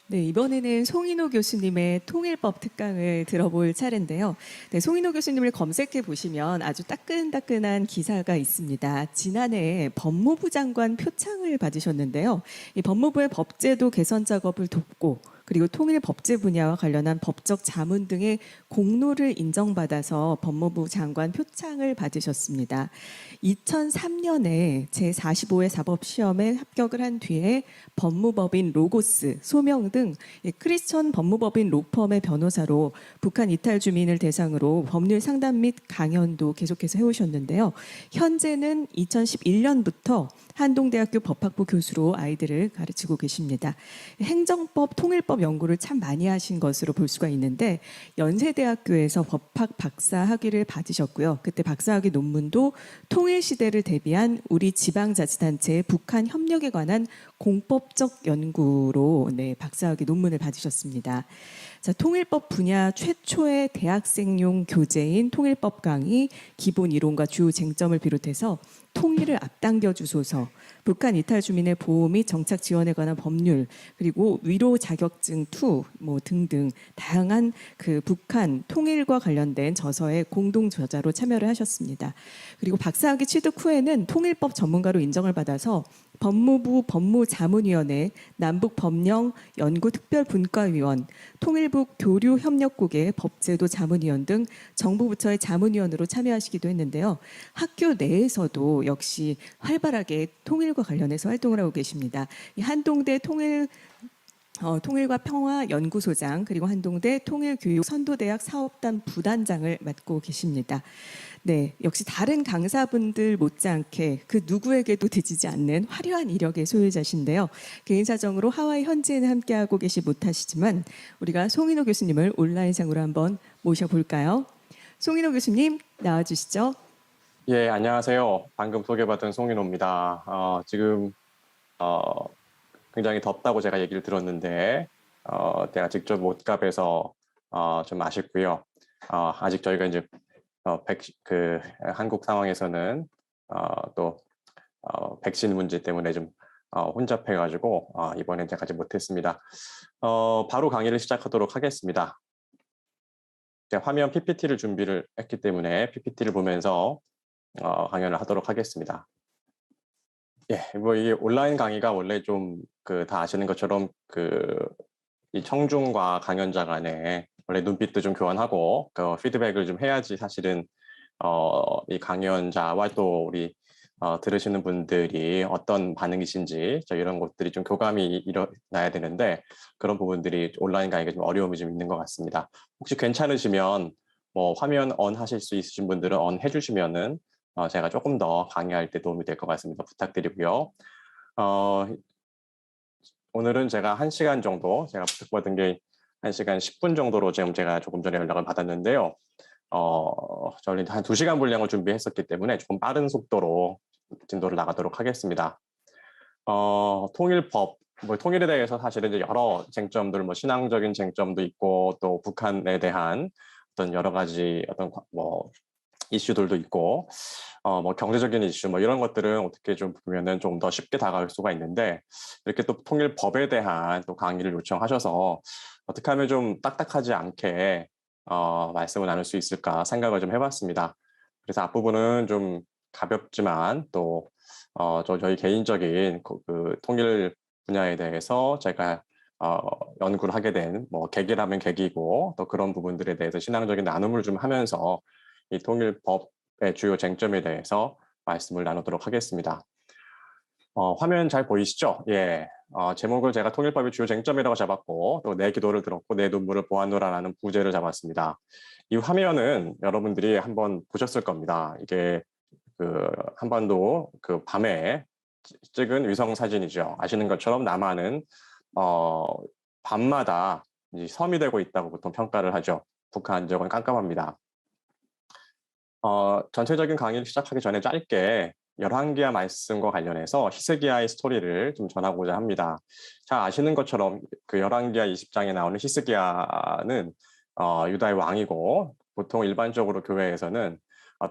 네, 이번에는 송인호 교수님의 통일법 특강을 들어볼 차례인데요. 네, 송인호 교수님을 검색해 보시면 아주 따끈따끈한 기사가 있습니다. 지난해 법무부 장관 표창을 받으셨는데요. 이 법무부의 법제도 개선 작업을 돕고 그리고 통일 법제 분야와 관련한 법적 자문 등의 공로를 인정받아서 법무부 장관 표창을 받으셨습니다. 2003년에 제45회 사법시험에 합격을 한 뒤에 법무법인 로고스, 소명 등 크리스천 법무법인 로펌의 변호사로 북한 이탈 주민을 대상으로 법률 상담 및 강연도 계속해서 해오셨는데요. 현재는 2011년부터 한동대학교 법학부 교수로 아이들을 가르치고 계십니다. 행정법, 통일법 연구를 참 많이 하신 것으로 볼 수가 있는데 연세대학교에서 법학 박사 학위를 받으셨고요. 그때 박사학위 논문도 통일시대를 대비한 우리 지방자치단체의 북한 협력에 관한 공법적 연구로 박사학위 논문을 받으셨습니다. 자, 통일법 분야 최초의 대학생용 교재인 통일법 강의, 기본 이론과 주요 쟁점을 비롯해서 통일을 앞당겨 주소서, 북한 이탈 주민의 보호 및 정착 지원에 관한 법률, 그리고 위로 자격증 2 등등 다양한 그 북한 통일과 관련된 저서의 공동 저자로 참여를 하셨습니다. 그리고 박사학위 취득 후에는 통일법 전문가로 인정을 받아서 법무부 법무자문위원회, 남북법령 연구특별분과위원, 통일북 교류협력국의 법제도 자문위원 등 정부 부처의 자문위원으로 참여하시기도 했는데요. 학교 내에서도 역시 활발하게 통일과 관련해서 활동을 하고 계십니다. 이 한동대 통일과 평화 연구소장 그리고 한동대 통일교육 선도대학 사업단 부단장을 맡고 계십니다. 네, 역시 다른 강사분들 못지않게 그 누구에게도 뒤지지 않는 화려한 이력의 소유자신데요. 개인 사정으로 하와이 현지에는 함께하고 계시 못하시지만 우리가 송인호 교수님을 온라인상으로 한번 모셔볼까요? 송인호 교수님 나와주시죠. 예, 안녕하세요. 방금 소개받은 송인호입니다. 지금 굉장히 덥다고 제가 얘기를 들었는데 제가 직접 못 가봐서 좀 아쉽고요. 아직 저희가 이제 한국 상황에서는 또 백신 문제 때문에 좀 혼잡해가지고 이번엔 제가 가지 못했습니다. 바로 강의를 시작하도록 하겠습니다. 제가 화면 PPT를 준비를 했기 때문에 PPT를 보면서 강연을 하도록 하겠습니다. 예, 뭐 이 온라인 강의가 원래 좀 다 아시는 것처럼 이 청중과 강연자 간에 원래 눈빛도 좀 교환하고 피드백을 좀 해야지 사실은 이 강연자와 또 우리 들으시는 분들이 어떤 반응이신지 이런 것들이 좀 교감이 일어나야 되는데 그런 부분들이 온라인 강의가 좀 어려움이 좀 있는 것 같습니다. 혹시 괜찮으시면 뭐 화면 on 하실 수 있으신 분들은 on 해주시면은 제가 조금 더 강의할 때 도움이 될 것 같습니다. 부탁드리고요. 오늘은 제가 1시간 정도, 제가 부탁받은 게 1시간 10분 정도로 지금 제가 조금 전에 연락을 받았는데요. 저는 한 2시간 분량을 준비했었기 때문에 조금 빠른 속도로 진도를 나가도록 하겠습니다. 통일법, 뭐 통일에 대해서 사실은 이제 여러 쟁점들, 뭐 신앙적인 쟁점도 있고 또 북한에 대한 어떤 여러 가지 어떤 뭐 이슈들도 있고 뭐 경제적인 이슈 뭐 이런 것들은 어떻게 좀 보면은 좀 더 쉽게 다가갈 수가 있는데 이렇게 또 통일법에 대한 또 강의를 요청하셔서 어떻게 하면 좀 딱딱하지 않게 말씀을 나눌 수 있을까 생각을 좀 해봤습니다. 그래서 앞부분은 좀 가볍지만 또 저희 개인적인 그 통일 분야에 대해서 제가 연구를 하게 된 뭐 계기라면 계기고 또 그런 부분들에 대해서 신앙적인 나눔을 좀 하면서 이 통일법의 주요 쟁점에 대해서 말씀을 나누도록 하겠습니다. 화면 잘 보이시죠? 예. 제목을 제가 통일법의 주요 쟁점이라고 잡았고 또 내 기도를 들었고 내 눈물을 보았노라라는 부제를 잡았습니다. 이 화면은 여러분들이 한번 보셨을 겁니다. 이게 한반도 밤에 찍은 위성 사진이죠. 아시는 것처럼 남한은 밤마다 이제 섬이 되고 있다고 보통 평가를 하죠. 북한 지역은 깜깜합니다. 전체적인 강의를 시작하기 전에 짧게 열왕기하 말씀과 관련해서 히스기야의 스토리를 좀 전하고자 합니다. 잘 아시는 것처럼 그 열왕기하 20장에 나오는 히스기야는 유다의 왕이고 보통 일반적으로 교회에서는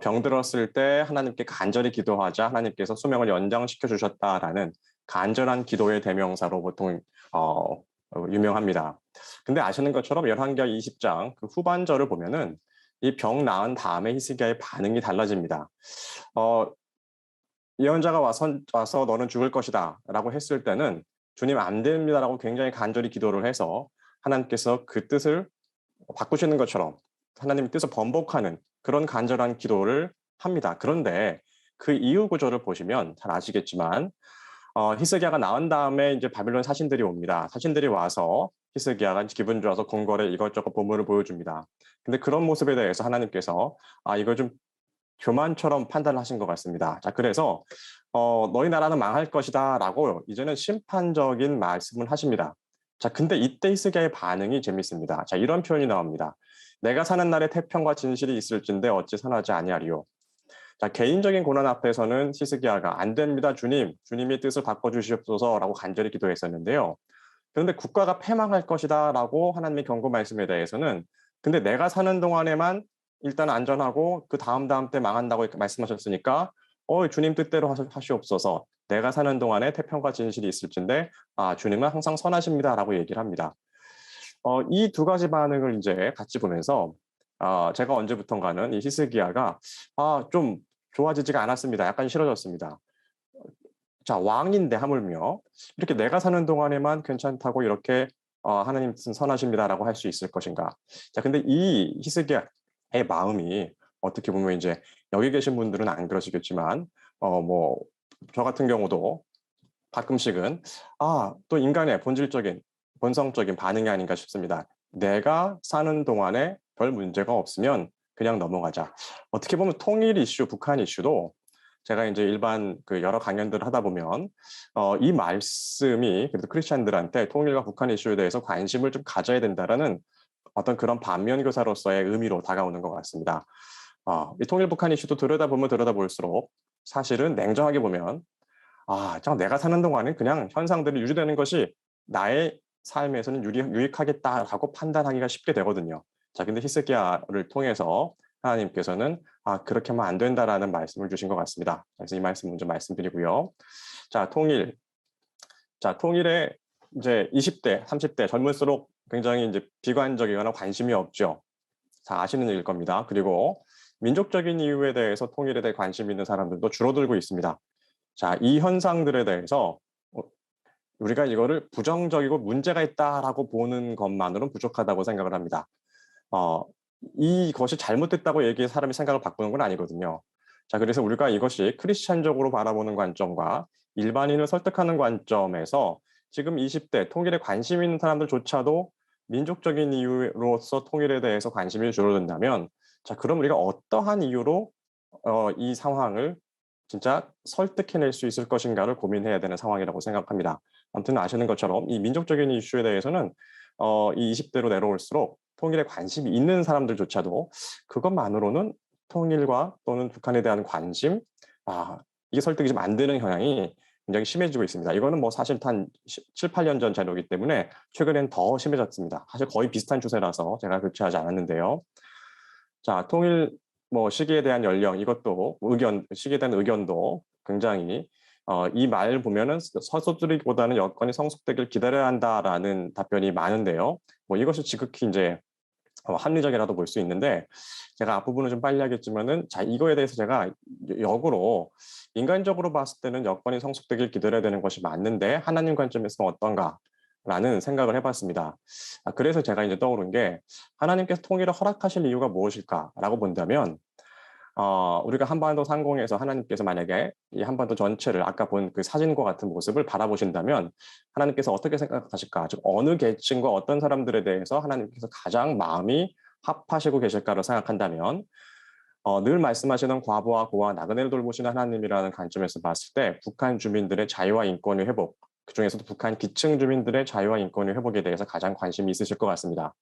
병들었을 때 하나님께 간절히 기도하자 하나님께서 수명을 연장시켜 주셨다라는 간절한 기도의 대명사로 보통 유명합니다. 근데 아시는 것처럼 열왕기하 20장 그 후반절을 보면은 이 병 나은 다음에 히스기야의 반응이 달라집니다. 어, 예언자가 와서 너는 죽을 것이다 라고 했을 때는 주님 안 됩니다라고 굉장히 간절히 기도를 해서 하나님께서 그 뜻을 바꾸시는 것처럼 하나님의 뜻을 번복하는 그런 간절한 기도를 합니다. 그런데 그 이후 구절을 보시면 잘 아시겠지만 히스기야가 나은 다음에 이제 바빌론 사신들이 옵니다. 사신들이 와서 히스기야가 기분 좋아서 궁궐에 이것저것 보물을 보여줍니다. 근데 그런 모습에 대해서 하나님께서 이걸 좀 교만처럼 판단하신 것 같습니다. 자, 그래서 너희 나라는 망할 것이다라고 이제는 심판적인 말씀을 하십니다. 자, 근데 이때 히스기야의 반응이 재밌습니다. 자, 이런 표현이 나옵니다. 내가 사는 날에 태평과 진실이 있을진데 어찌 선하지 아니하리요. 자, 개인적인 고난 앞에서는 히스기야가 안 됩니다, 주님. 주님이 뜻을 바꿔주시옵소서라고 간절히 기도했었는데요. 그런데 국가가 패망할 것이다라고 하나님의 경고 말씀에 대해서는 근데 내가 사는 동안에만 일단 안전하고 그 다음 때 망한다고 이렇게 말씀하셨으니까 주님 뜻대로 하시옵소서. 내가 사는 동안에 태평과 진실이 있을진데 주님은 항상 선하십니다라고 얘기를 합니다. 이 두 가지 반응을 이제 같이 보면서 제가 언제부턴가는 이 히스기야가 좀 좋아지지가 않았습니다. 약간 싫어졌습니다. 자, 왕인데 하물며 이렇게 내가 사는 동안에만 괜찮다고 이렇게 하나님 뜻은 선하십니다라고 할 수 있을 것인가? 자, 근데 이 히스기야의 마음이 어떻게 보면 이제 여기 계신 분들은 안 그러시겠지만 뭐 저 같은 경우도 가끔씩은 또 인간의 본질적인 본성적인 반응이 아닌가 싶습니다. 내가 사는 동안에 별 문제가 없으면 그냥 넘어가자. 어떻게 보면 통일 이슈, 북한 이슈도 제가 이제 일반 그 여러 강연들을 하다 보면 이 말씀이 그래도 크리스찬들한테 통일과 북한 이슈에 대해서 관심을 좀 가져야 된다라는 어떤 그런 반면 교사로서의 의미로 다가오는 것 같습니다. 이 통일 북한 이슈도 들여다보면 들여다볼수록 사실은 냉정하게 보면 참 내가 사는 동안은 그냥 현상들이 유지되는 것이 나의 삶에서는 유익하겠다라고 판단하기가 쉽게 되거든요. 자, 근데 히스기야를 통해서 하나님께서는 그렇게 하면 안 된다라는 말씀을 주신 것 같습니다. 그래서 이 말씀 먼저 말씀드리고요. 자, 통일. 자, 통일에 이제 20대, 30대 젊을수록 굉장히 이제 비관적이거나 관심이 없죠. 자, 아시는 일일 겁니다. 그리고 민족적인 이유에 대해서 통일에 대해 관심 있는 사람들도 줄어들고 있습니다. 자, 이 현상들에 대해서 우리가 이거를 부정적이고 문제가 있다라고 보는 것만으로는 부족하다고 생각을 합니다. 이것이 잘못됐다고 사람이 생각을 바꾸는 건 아니거든요. 자, 그래서 우리가 이것이 크리스찬적으로 바라보는 관점과 일반인을 설득하는 관점에서 지금 20대 통일에 관심 있는 사람들조차도 민족적인 이유로서 통일에 대해서 관심이 줄어든다면 자, 그럼 우리가 어떠한 이유로 이 상황을 진짜 설득해낼 수 있을 것인가를 고민해야 되는 상황이라고 생각합니다. 아무튼 아시는 것처럼 이 민족적인 이슈에 대해서는 이 20대로 내려올수록 통일에 관심이 있는 사람들조차도 그것만으로는 통일과 또는 북한에 대한 관심, 이게 설득이 좀 안 되는 경향이 굉장히 심해지고 있습니다. 이거는 뭐 사실 한 7, 8년 전 자료이기 때문에 최근엔 더 심해졌습니다. 사실 거의 비슷한 추세라서 제가 교체하지 않았는데요. 자, 통일 시기에 대한 연령 이것도 시기에 대한 의견도 굉장히 이 말 보면은 서술이보다는 여건이 성숙되길 기다려야 한다라는 답변이 많은데요. 이것이 지극히 이제 합리적이라도 볼 수 있는데 제가 앞부분은 좀 빨리 하겠지만은 자 이거에 대해서 제가 역으로 인간적으로 봤을 때는 여건이 성숙되길 기다려야 되는 것이 맞는데 하나님 관점에서 어떤가라는 생각을 해봤습니다. 그래서 제가 이제 떠오른 게 하나님께서 통일을 허락하실 이유가 무엇일까라고 본다면 우리가 한반도 상공에서 하나님께서 만약에 이 한반도 전체를 아까 본 그 사진과 같은 모습을 바라보신다면 하나님께서 어떻게 생각하실까? 즉 어느 계층과 어떤 사람들에 대해서 하나님께서 가장 마음이 합하시고 계실까를 생각한다면 늘 말씀하시는 과부와 고아 나그네를 돌보시는 하나님이라는 관점에서 봤을 때 북한 주민들의 자유와 인권의 회복, 그중에서도 북한 기층 주민들의 자유와 인권의 회복에 대해서 가장 관심이 있으실 것 같습니다.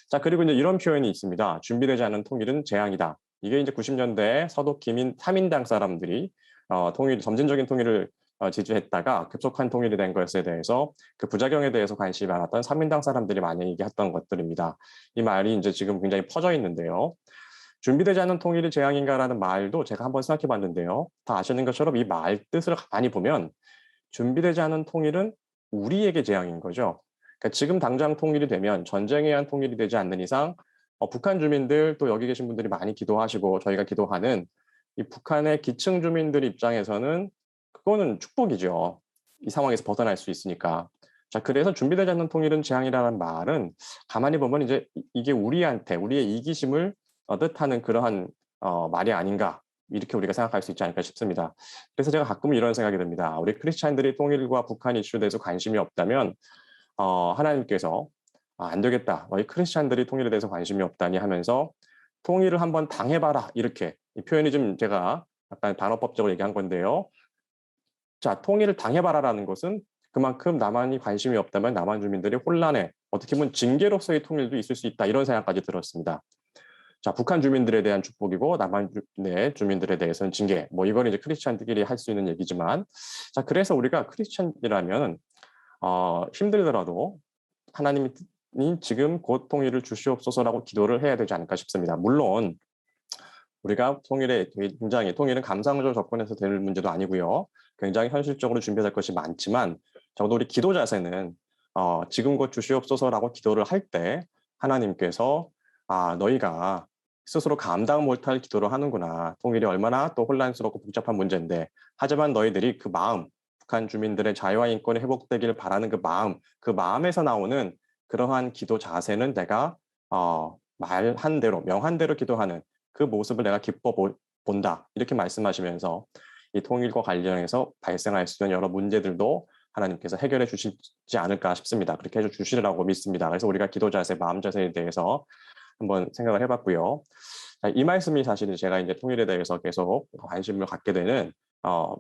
자, 그리고 이제 이런 표현이 있습니다. 준비되지 않은 통일은 재앙이다. 이게 이제 90년대 서독 기민 3인당 사람들이 점진적인 통일을 지지했다가 급속한 통일이 된 것에 대해서 그 부작용에 대해서 관심이 많았던 3인당 사람들이 많이 얘기했던 것들입니다. 이 말이 이제 지금 굉장히 퍼져 있는데요. 준비되지 않은 통일이 재앙인가라는 말도 제가 한번 생각해 봤는데요. 다 아시는 것처럼 이 말 뜻을 가만히 보면 준비되지 않은 통일은 우리에게 재앙인 거죠. 그러니까 지금 당장 통일이 되면 전쟁에 의한 통일이 되지 않는 이상 북한 주민들 또 여기 계신 분들이 많이 기도하시고 저희가 기도하는 이 북한의 기층 주민들 입장에서는 그거는 축복이죠. 이 상황에서 벗어날 수 있으니까. 자, 그래서 준비되지 않는 통일은 재앙이라는 말은 가만히 보면 이제 이게 우리한테 우리의 이기심을 뜻하는 그러한 말이 아닌가 이렇게 우리가 생각할 수 있지 않을까 싶습니다. 그래서 제가 가끔 이런 생각이 듭니다. 우리 크리스찬들이 통일과 북한 이슈에 대해서 관심이 없다면 하나님께서 안 되겠다. 너희 크리스찬들이 통일에 대해서 관심이 없다니 하면서 통일을 한번 당해봐라. 이렇게 이 표현이 좀 제가 약간 단어법적으로 얘기한 건데요. 자, 통일을 당해봐라라는 것은 그만큼 남한이 관심이 없다면 남한 주민들이 혼란에 어떻게 보면 징계로서의 통일도 있을 수 있다. 이런 생각까지 들었습니다. 자, 북한 주민들에 대한 축복이고 남한 주민들에 대해서는 징계. 뭐 이거는 이제 크리스찬들끼리 할 수 있는 얘기지만, 자, 그래서 우리가 크리스찬이라면 힘들더라도 하나님이 지금 곧 통일을 주시옵소서라고 기도를 해야 되지 않을까 싶습니다. 물론 우리가 통일에 굉장히 통일은 감상적으로 접근해서 될 문제도 아니고요. 굉장히 현실적으로 준비될 것이 많지만 적어도 우리 기도 자세는 지금 곧 주시옵소서라고 기도를 할 때 하나님께서 너희가 스스로 감당 못할 기도를 하는구나. 통일이 얼마나 또 혼란스럽고 복잡한 문제인데 하지만 너희들이 그 마음 북한 주민들의 자유와 인권이 회복되기를 바라는 그 마음에서 나오는 그러한 기도 자세는 내가 말한 대로 명한 대로 기도하는 그 모습을 내가 기뻐 본다. 이렇게 말씀하시면서 이 통일과 관련해서 발생할 수 있는 여러 문제들도 하나님께서 해결해 주시지 않을까 싶습니다. 그렇게 해 주시리라고 믿습니다. 그래서 우리가 기도 자세, 마음 자세에 대해서 한번 생각을 해봤고요. 이 말씀이 사실은 제가 이제 통일에 대해서 계속 관심을 갖게 되는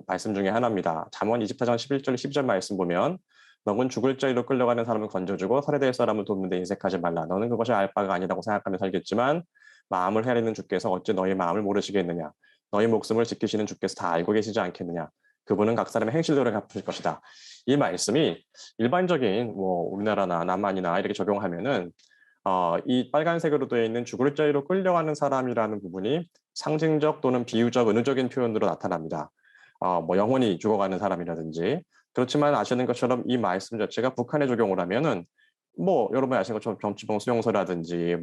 말씀 중에 하나입니다. 잠언 24장 11절 12절 말씀 보면 너는 죽을 자리로 끌려가는 사람을 건져주고 살해될 사람을 돕는 데 인색하지 말라. 너는 그것이 알 바가 아니라고 생각하며 살겠지만 마음을 헤아리는 주께서 어찌 너희 마음을 모르시겠느냐. 너희 목숨을 지키시는 주께서 다 알고 계시지 않겠느냐. 그분은 각 사람의 행실대로 갚으실 것이다. 이 말씀이 일반적인 우리나라나 남한이나 이렇게 적용하면은 이 빨간색으로 되어 있는 죽을 자리로 끌려가는 사람이라는 부분이 상징적 또는 비유적, 은유적인 표현으로 나타납니다. 영혼이 죽어가는 사람이라든지. 그렇지만 아시는 것처럼 이 말씀 자체가 북한에 적용을 하면은 여러분이 아시는 것처럼 정치범 수용소라든지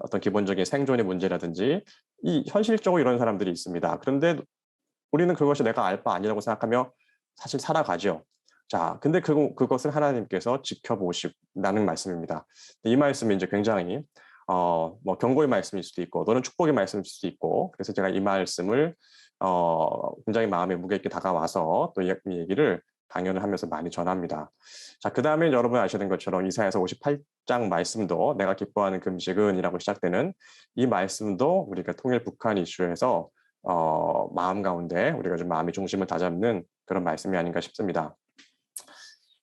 어떤 기본적인 생존의 문제라든지 이 현실적으로 이런 사람들이 있습니다. 그런데 우리는 그것이 내가 알 바 아니라고 생각하며 사실 살아가죠. 자, 근데 그것을 하나님께서 지켜보시라는 말씀입니다. 이 말씀이 이제 굉장히 경고의 말씀일 수도 있고 또는 축복의 말씀일 수도 있고 그래서 제가 이 말씀을 굉장히 마음에 무게 있게 다가와서 또 이 얘기를 강연을 하면서 많이 전합니다. 자, 그 다음에 여러분 아시는 것처럼 이사야서 58장 말씀도 내가 기뻐하는 금식은이라고 시작되는 이 말씀도 우리가 통일 북한 이슈에서 마음 가운데 우리가 좀 마음의 중심을 다잡는 그런 말씀이 아닌가 싶습니다.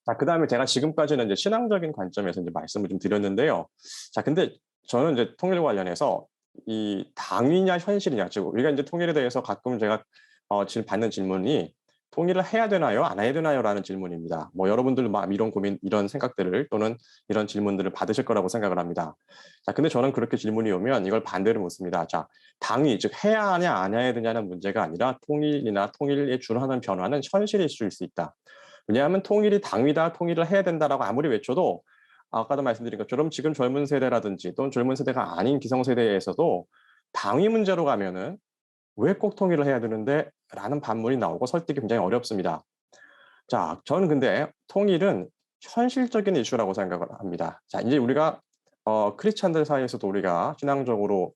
자, 그 다음에 제가 지금까지는 이제 신앙적인 관점에서 이제 말씀을 좀 드렸는데요. 자, 근데 저는 이제 통일 관련해서 이 당위냐 현실이냐, 즉 우리가 이제 통일에 대해서 가끔 제가 지금 받는 질문이 통일을 해야 되나요, 안 해야 되나요?라는 질문입니다. 여러분들 이런 고민, 이런 생각들을 또는 이런 질문들을 받으실 거라고 생각을 합니다. 자, 근데 저는 그렇게 질문이 오면 이걸 반대로 묻습니다. 자, 당위, 즉 해야 하냐 안 해야 되냐는 문제가 아니라 통일이나 통일에 준하는 변화는 현실이 있을 수 있다. 왜냐하면 통일이 당위다, 통일을 해야 된다라고 아무리 외쳐도 아까도 말씀드린 것처럼 지금 젊은 세대라든지 또는 젊은 세대가 아닌 기성세대에서도 당위 문제로 가면은 왜 꼭 통일을 해야 되는데? 라는 반문이 나오고 설득이 굉장히 어렵습니다. 자, 저는 근데 통일은 현실적인 이슈라고 생각을 합니다. 자, 이제 우리가 크리스찬들 사이에서도 우리가 신앙적으로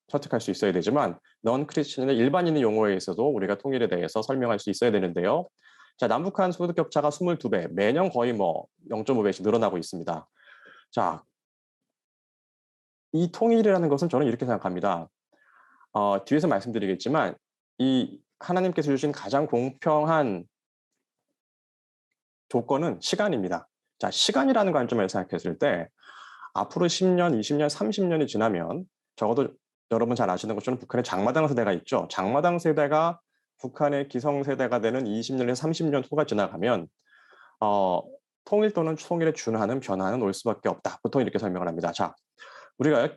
설득할 수 있어야 되지만 넌 크리스찬의 일반인의 용어에서도 우리가 통일에 대해서 설명할 수 있어야 되는데요. 자, 남북한 소득 격차가 22배, 매년 거의 0.5배씩 늘어나고 있습니다. 자, 이 통일이라는 것은 저는 이렇게 생각합니다. 뒤에서 말씀드리겠지만 이 하나님께서 주신 가장 공평한 조건은 시간입니다. 자, 시간이라는 관점에서 생각했을 때 앞으로 10년, 20년, 30년이 지나면 적어도 여러분 잘 아시는 것처럼 북한의 장마당 세대가 있죠. 장마당 세대가 북한의 기성세대가 되는 20년에서 30년 후가 지나가면 통일 또는 통일에 준하는 변화는 올 수밖에 없다. 보통 이렇게 설명을 합니다. 자, 우리가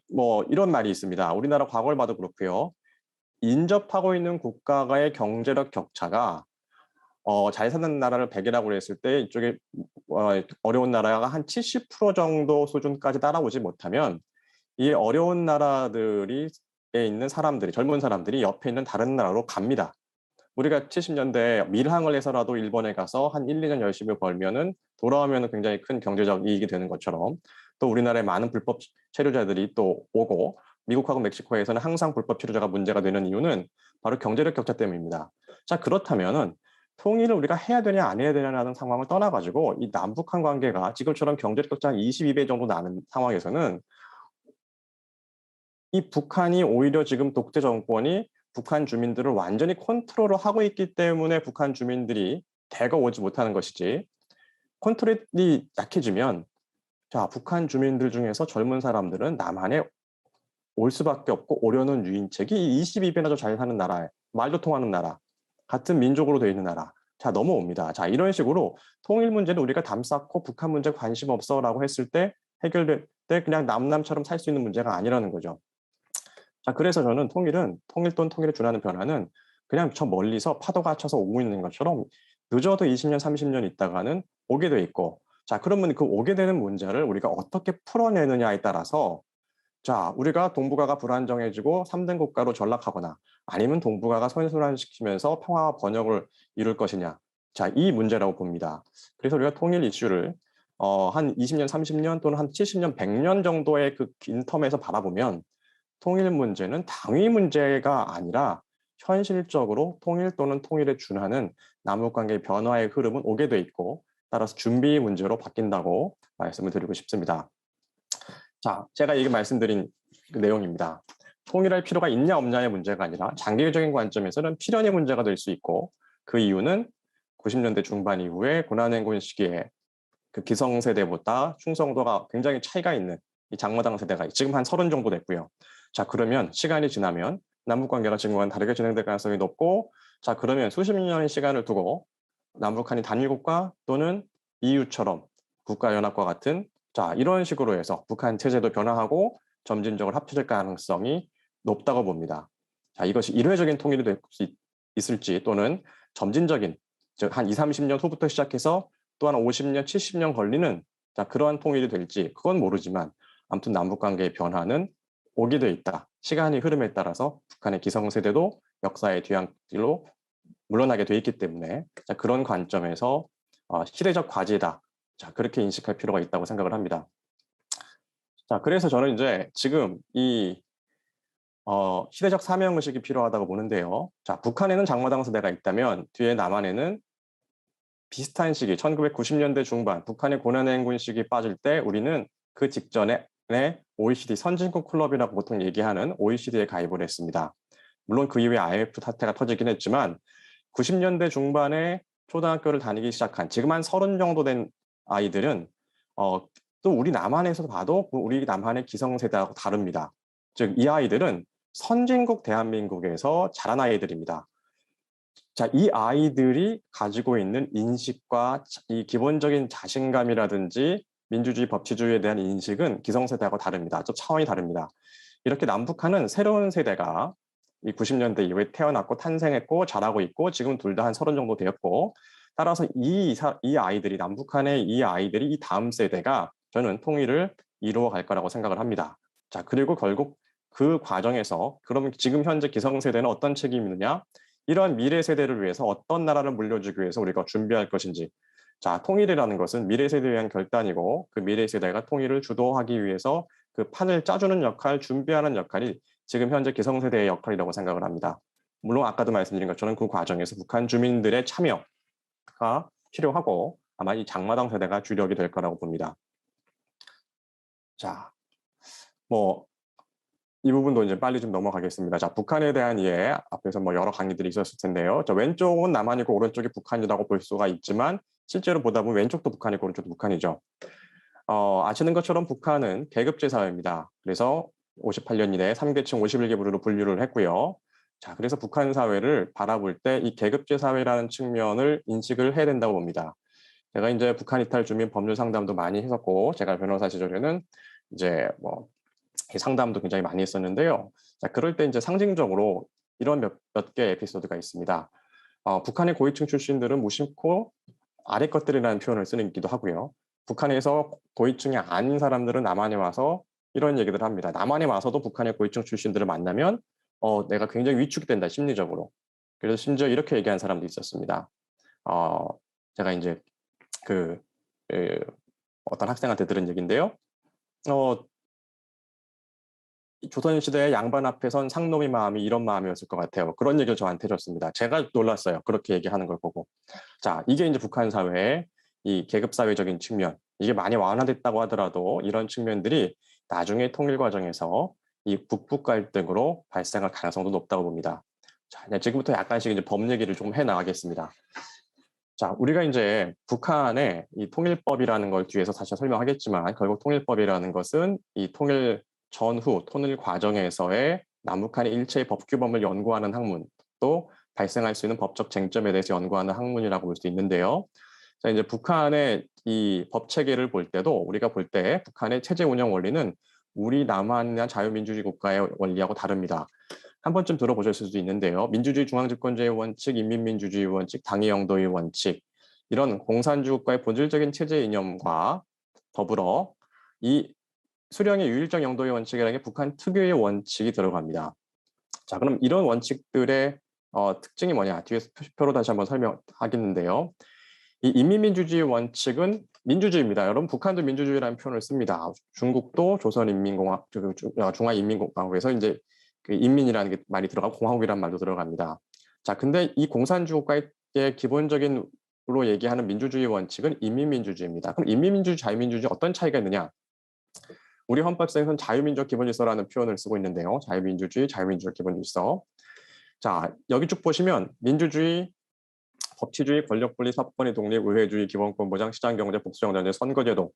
이런 말이 있습니다. 우리나라 과거를 봐도 그렇고요. 인접하고 있는 국가의 경제력 격차가 잘 사는 나라를 100이라고 했을 때 이쪽에 어려운 나라가 한 70% 정도 수준까지 따라오지 못하면 이 어려운 나라들이 에 있는 사람들이 젊은 사람들이 옆에 있는 다른 나라로 갑니다. 우리가 70년대 밀항을 해서라도 일본에 가서 한 1, 2년 열심히 벌면은 돌아오면은 굉장히 큰 경제적 이익이 되는 것처럼 또 우리나라에 많은 불법 체류자들이 또 오고 미국하고 멕시코에서는 항상 불법 체류자가 문제가 되는 이유는 바로 경제력 격차 때문입니다. 자, 그렇다면은 통일을 우리가 해야 되냐 안 해야 되냐라는 상황을 떠나가지고 이 남북한 관계가 지금처럼 경제력 격차 한 22배 정도 나는 상황에서는 이 북한이 오히려 지금 독재 정권이 북한 주민들을 완전히 컨트롤을 하고 있기 때문에 북한 주민들이 대거 오지 못하는 것이지 컨트롤이 약해지면 자, 북한 주민들 중에서 젊은 사람들은 남한에 올 수밖에 없고 오려는 유인책이 22배나 더 잘 사는 나라에 말도 통하는 나라 같은 민족으로 되어 있는 나라 자 넘어옵니다. 자 이런 식으로 통일 문제는 우리가 담쌓고 북한 문제 관심 없어라고 했을 때 해결될 때 그냥 남남처럼 살 수 있는 문제가 아니라는 거죠. 자, 그래서 저는 통일은 통일 또는 통일에 준하는 변화는 그냥 저 멀리서 파도가 쳐서 오고 있는 것처럼 늦어도 20년, 30년 있다가는 오게 돼 있고 자, 그러면 그 오게 되는 문제를 우리가 어떻게 풀어내느냐에 따라서 자, 우리가 동북아가 불안정해지고 3등 국가로 전락하거나 아니면 동북아가 선순환시키면서 평화와 번영을 이룰 것이냐. 자, 이 문제라고 봅니다. 그래서 우리가 통일 이슈를 한 20년, 30년 또는 한 70년, 100년 정도의 그 긴 텀에서 바라보면 통일 문제는 당위 문제가 아니라 현실적으로 통일 또는 통일에 준하는 남북관계의 변화의 흐름은 오게 돼 있고 따라서 준비 문제로 바뀐다고 말씀을 드리고 싶습니다. 자, 제가 이게 말씀드린 그 내용입니다. 통일할 필요가 있냐 없냐의 문제가 아니라 장기적인 관점에서는 필연의 문제가 될 수 있고 그 이유는 90년대 중반 이후에 고난행군 시기에 그 기성세대보다 충성도가 굉장히 차이가 있는 이 장마당 세대가 지금 한 30 정도 됐고요. 자, 그러면 시간이 지나면 남북관계가 지금과는 다르게 진행될 가능성이 높고 자, 그러면 수십 년의 시간을 두고 남북한이 단일국가 또는 EU처럼 국가연합과 같은 자, 이런 식으로 해서 북한 체제도 변화하고 점진적으로 합쳐질 가능성이 높다고 봅니다. 자, 이것이 일회적인 통일이 될 수 있을지 또는 점진적인 즉 한 2, 30년 후부터 시작해서 또한 50년, 70년 걸리는 자, 그러한 통일이 될지 그건 모르지만 아무튼 남북관계의 변화는 오게 돼 있다. 시간이 흐름에 따라서 북한의 기성세대도 역사의 뒤안길로 물러나게 돼 있기 때문에 자, 그런 관점에서 시대적 과제다. 자, 그렇게 인식할 필요가 있다고 생각을 합니다. 자, 그래서 저는 이제 지금 이 시대적 사명의식이 필요하다고 보는데요. 자, 북한에는 장마당 세대가 있다면 뒤에 남한에는 비슷한 시기 1990년대 중반 북한의 고난행군 시기 빠질 때 우리는 그 직전에 OECD 선진국 클럽이라고 보통 얘기하는 OECD에 가입을 했습니다. 물론 그 이후에 IMF 사태가 터지긴 했지만 90년대 중반에 초등학교를 다니기 시작한 지금 한 30 정도 된 아이들은 또 우리 남한에서 봐도 우리 남한의 기성세대하고 다릅니다. 즉 이 아이들은 선진국 대한민국에서 자란 아이들입니다. 자, 이 아이들이 가지고 있는 인식과 이 기본적인 자신감이라든지 민주주의, 법치주의에 대한 인식은 기성세대하고 다릅니다. 좀 차원이 다릅니다. 이렇게 남북한은 새로운 세대가 이 90년대 이후에 태어났고 탄생했고 자라고 있고 지금 둘 다 한 30 정도 되었고 따라서 이 아이들이 남북한의 이 아이들이 이 다음 세대가 저는 통일을 이루어 갈 거라고 생각을 합니다. 자, 그리고 결국 그 과정에서 그러면 지금 현재 기성세대는 어떤 책임이 있느냐? 이러한 미래 세대를 위해서 어떤 나라를 물려주기 위해서 우리가 준비할 것인지 자, 통일이라는 것은 미래 세대에 대한 결단이고 그 미래 세대가 통일을 주도하기 위해서 그 판을 짜주는 역할, 준비하는 역할이 지금 현재 기성세대의 역할이라고 생각을 합니다. 물론 아까도 말씀드린 것처럼 그 과정에서 북한 주민들의 참여가 필요하고 아마 이 장마당 세대가 주력이 될 거라고 봅니다. 자, 뭐 이 부분도 이제 빨리 좀 넘어가겠습니다. 자, 북한에 대한 이해 앞에서 뭐 여러 강의들이 있었을 텐데요. 자, 왼쪽은 남한이고 오른쪽이 북한이라고 볼 수가 있지만 실제로 보다 보면 왼쪽도 북한이고 오른쪽도 북한이죠. 아시는 것처럼 북한은 계급제 사회입니다. 그래서 58년 이래 3계층 51개 부류로 분류를 했고요. 자, 그래서 북한 사회를 바라볼 때 이 계급제 사회라는 측면을 인식을 해야 된다고 봅니다. 제가 이제 북한 이탈 주민 법률 상담도 많이 했었고, 제가 변호사 시절에는 이제 뭐 상담도 굉장히 많이 했었는데요. 자, 그럴 때 이제 상징적으로 이런 몇 개의 에피소드가 있습니다. 북한의 고위층 출신들은 무심코 아래 것들이라는 표현을 쓰기도 하고요. 북한에서 고위층이 아닌 사람들은 남한에 와서 이런 얘기들을 합니다. 남한에 와서도 북한의 고위층 출신들을 만나면 내가 굉장히 위축이 된다, 심리적으로. 그래서 심지어 이렇게 얘기한 사람도 있었습니다. 어, 제가 이제 그, 그 어떤 학생한테 들은 얘기인데요. 어, 조선시대의 양반 앞에 선 상놈의 마음이 이런 마음이었을 것 같아요. 그런 얘기를 저한테 해줬습니다. 제가 놀랐어요. 그렇게 얘기하는 걸 보고. 자, 이게 이제 북한 사회의 이 계급사회적인 측면, 이게 많이 완화됐다고 하더라도 이런 측면들이 나중에 통일 과정에서 이 북북 갈등으로 발생할 가능성도 높다고 봅니다. 자, 이제 지금부터 약간씩 이제 법 얘기를 좀 해 나가겠습니다. 자, 우리가 이제 북한의 이 통일법이라는 걸 뒤에서 다시 설명하겠지만, 결국 통일법이라는 것은 이 통일 전후, 통일 과정에서의 남북한의 일체의 법규범을 연구하는 학문, 또 발생할 수 있는 법적 쟁점에 대해서 연구하는 학문이라고 볼 수 있는데요. 자, 이제 북한의 이 법 체계를 볼 때도 우리가 볼 때 북한의 체제 운영 원리는 우리 남한이나 자유민주주의 국가의 원리하고 다릅니다. 한 번쯤 들어보셨을 수도 있는데요. 민주주의 중앙집권제의 원칙, 인민민주주의 원칙, 당의 영도의 원칙, 이런 공산주의 국가의 본질적인 체제 이념과 더불어 이 수령의 유일적 영도의 원칙이라는 게 북한 특유의 원칙이 들어갑니다. 자, 그럼 이런 원칙들의 특징이 뭐냐? 뒤에서 표로 다시 한번 설명하겠는데요. 이 인민민주주의 원칙은 민주주의입니다. 여러분, 북한도 민주주의라는 표현을 씁니다. 중국도 조선인민공화, 중화인민공화국에서 이제 그 인민이라는 게 말이 들어가고 공화국이라는 말도 들어갑니다. 자, 근데 이 공산주의 국가의 기본적인 으로 얘기하는 민주주의 원칙은 인민민주주의입니다. 그럼 인민민주주의, 자유민주주의 어떤 차이가 있느냐? 우리 헌법상에서는 자유민주적 기본질서라는 표현을 쓰고 있는데요. 자유민주주의, 자유민주적 기본질서. 자, 여기 쭉 보시면 민주주의, 법치주의, 권력분리, 사법권의 독립, 의회주의, 기본권 보장, 시장경제, 복수정전제, 선거제도.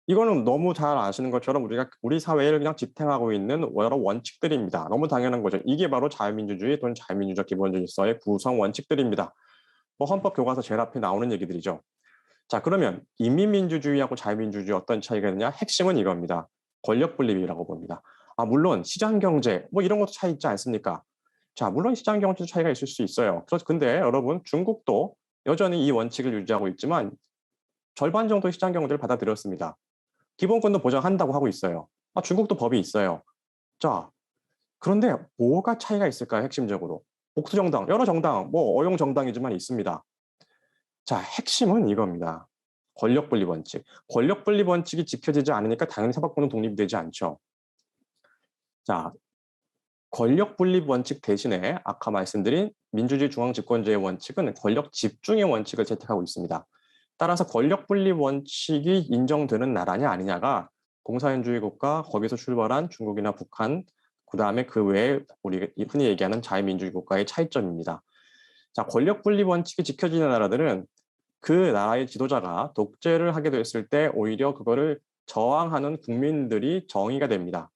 이거는 너무 잘 아시는 것처럼 우리 사회를 그냥 지탱하고 있는 여러 원칙들입니다. 너무 당연한 거죠. 이게 바로 자유민주주의 또는 자유민주적 기본질서의 구성 원칙들입니다. 뭐 헌법 교과서 제일 앞에 나오는 얘기들이죠. 자, 그러면 인민민주주의하고 자유민주주의 어떤 차이가 있느냐? 핵심은 이겁니다. 권력분립이라고 봅니다. 물론 시장경제 뭐 이런 것도 차이 있지 않습니까? 자, 물론 시장경제도 차이가 있을 수 있어요. 근데 여러분, 중국도 여전히 이 원칙을 유지하고 있지만 절반 정도 시장경제를 받아들였습니다. 기본권도 보장한다고 하고 있어요. 중국도 법이 있어요. 자, 그런데 뭐가 차이가 있을까요? 핵심적으로. 복수정당, 여러 정당, 뭐 어용정당이지만 있습니다. 자, 핵심은 이겁니다. 권력분립 원칙. 권력분립 원칙이 지켜지지 않으니까 당연히 사법권은 독립이 되지 않죠. 자, 권력분립 원칙 대신에 아까 말씀드린 민주주의 중앙집권제의 원칙은 권력 집중의 원칙을 채택하고 있습니다. 따라서 권력분립 원칙이 인정되는 나라냐 아니냐가 공산주의 국가, 거기서 출발한 중국이나 북한, 그 다음에 그 외에 우리 흔히 얘기하는 자유민주주의 국가의 차이점입니다. 자, 권력분립 원칙이 지켜지는 나라들은 그 나라의 지도자가 독재를 하게 됐을 때 오히려 그거를 저항하는 국민들이 정의가 됩니다.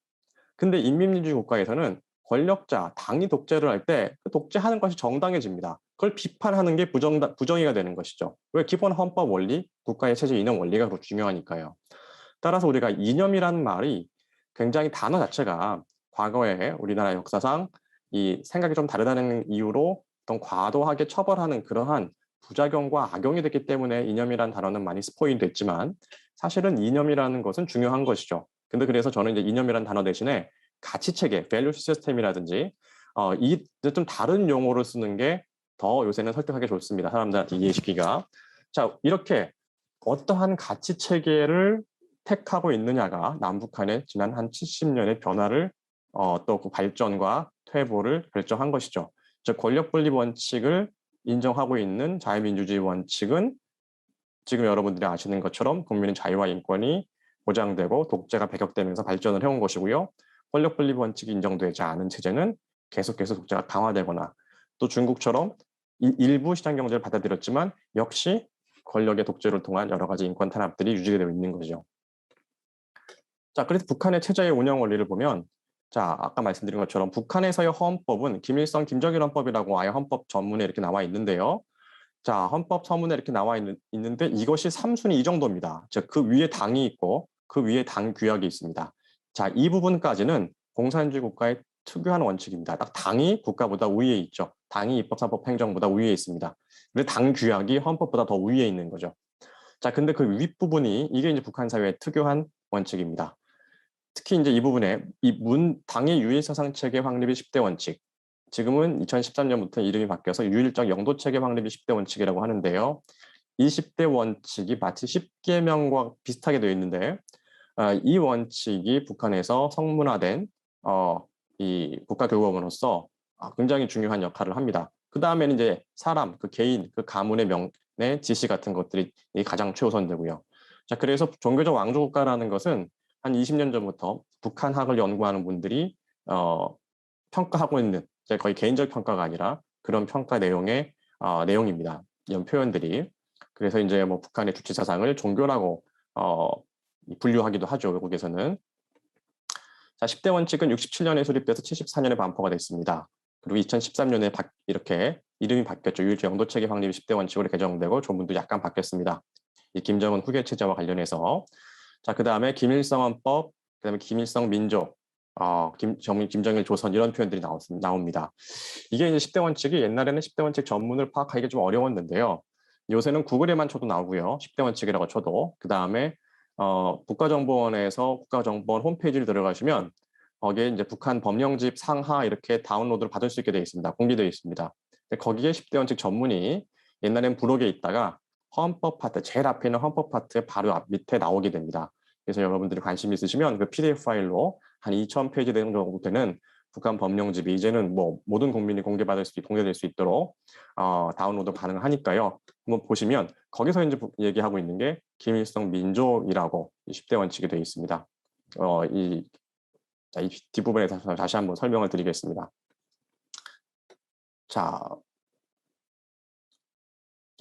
근데 인민민주주의 국가에서는 권력자, 당이 독재를 할 때 그 독재하는 것이 정당해집니다. 그걸 비판하는 게 부정의가 되는 것이죠. 왜? 기본 헌법 원리, 국가의 체제 이념 원리가 중요하니까요. 따라서 우리가 이념이라는 말이 굉장히 단어 자체가 과거에 우리나라 역사상 이 생각이 좀 다르다는 이유로 어떤 과도하게 처벌하는 그러한 부작용과 악용이 됐기 때문에 이념이라는 단어는 많이 스포일이 됐지만 사실은 이념이라는 것은 중요한 것이죠. 근데 그래서 저는 이제 이념이라는 단어 대신에 가치 체계, 밸류 시스템이라든지 이 좀 다른 용어를 쓰는 게 더 요새는 설득하기 좋습니다. 사람들한테 이해시키기가. 자, 이렇게 어떠한 가치 체계를 택하고 있느냐가 남북한의 지난 한 70년의 변화를 또 그 발전과 퇴보를 결정한 것이죠. 즉 권력분립 원칙을 인정하고 있는 자유민주주의 원칙은 지금 여러분들이 아시는 것처럼 국민의 자유와 인권이 보장되고 독재가 배격되면서 발전을 해온 것이고요. 권력분립 원칙이 인정되지 않은 체제는 계속해서 독재가 강화되거나 또 중국처럼 일부 시장경제를 받아들였지만 역시 권력의 독재를 통한 여러 가지 인권 탄압들이 유지가 되고 있는 거죠. 자, 그래서 북한의 체제의 운영 원리를 보면 자, 아까 말씀드린 것처럼 북한에서의 헌법은 김일성, 김정일 헌법이라고 아예 헌법 전문에 이렇게 나와 있는데요. 자, 헌법 서문에 이렇게 나와 있는데 이것이 3순위 이 정도입니다. 즉, 그 위에 당이 있고 그 위에 당 규약이 있습니다. 자, 이 부분까지는 공산주의 국가의 특유한 원칙입니다. 딱 당이 국가보다 위에 있죠. 당이 입법사법 행정보다 우위에 있습니다. 근데 당 규약이 헌법보다 더 우위에 있는 거죠. 자, 근데 그 윗부분이 이게 이제 북한 사회의 특유한 원칙입니다. 특히 이제 이 부분에 당의 유일사상 체계 확립이 10대 원칙. 지금은 2013년부터 이름이 바뀌어서 유일적 영도 체계 확립이 10대 원칙이라고 하는데요. 이 10대 원칙이 마치 10계명과 비슷하게 되어 있는데 이 원칙이 북한에서 성문화된 이 국가교육원으로서 굉장히 중요한 역할을 합니다. 그 다음에는 이제 사람, 그 개인, 그 가문의 명예, 지시 같은 것들이 가장 최우선되고요. 자, 그래서 종교적 왕조국가라는 것은 한 20년 전부터 북한학을 연구하는 분들이 평가하고 있는 거의 개인적 평가가 아니라 그런 평가 내용의 내용입니다. 이런 표현들이. 그래서 이제 뭐 북한의 주체 사상을 종교라고 분류하기도 하죠. 외국에서는. 자, 10대 원칙은 67년에 수립돼서 74년에 반포가 됐습니다. 그리고 2013년에 이렇게 이름이 바뀌었죠. 유일적 영도체계 확립이 10대 원칙으로 개정되고 조문도 약간 바뀌었습니다. 이 김정은 후계 체제와 관련해서. 자, 그 다음에 김일성 헌법, 그 다음에 김일성 민족, 김정일 조선 이런 표현들이 나옵니다. 이게 이제 10대 원칙이 옛날에는 10대 원칙 전문을 파악하기가 좀 어려웠는데요. 요새는 구글에만 쳐도 나오고요. 10대 원칙이라고 쳐도. 그 다음에 국가정보원에서 국가정보원 홈페이지를 들어가시면 거기에 이제 북한 법령집 상하 이렇게 다운로드를 받을 수 있게 되어 있습니다. 공개되어 있습니다. 거기에 10대 원칙 전문이 옛날엔 부록에 있다가 헌법 파트, 제일 앞에 있는 헌법 파트의 바로 앞 밑에 나오게 됩니다. 그래서 여러분들이 관심 있으시면 그 PDF 파일로 한 2,000페이지 정도 되는 북한 법령집이 이제는 뭐 모든 국민이 공개될 수 있도록 다운로드 가능하니까요. 한번 보시면 거기서 이제 얘기하고 있는 게 김일성 민족이라고 10대 원칙이 되어 있습니다. 이 뒷부분에 다시 한번 설명을 드리겠습니다. 자,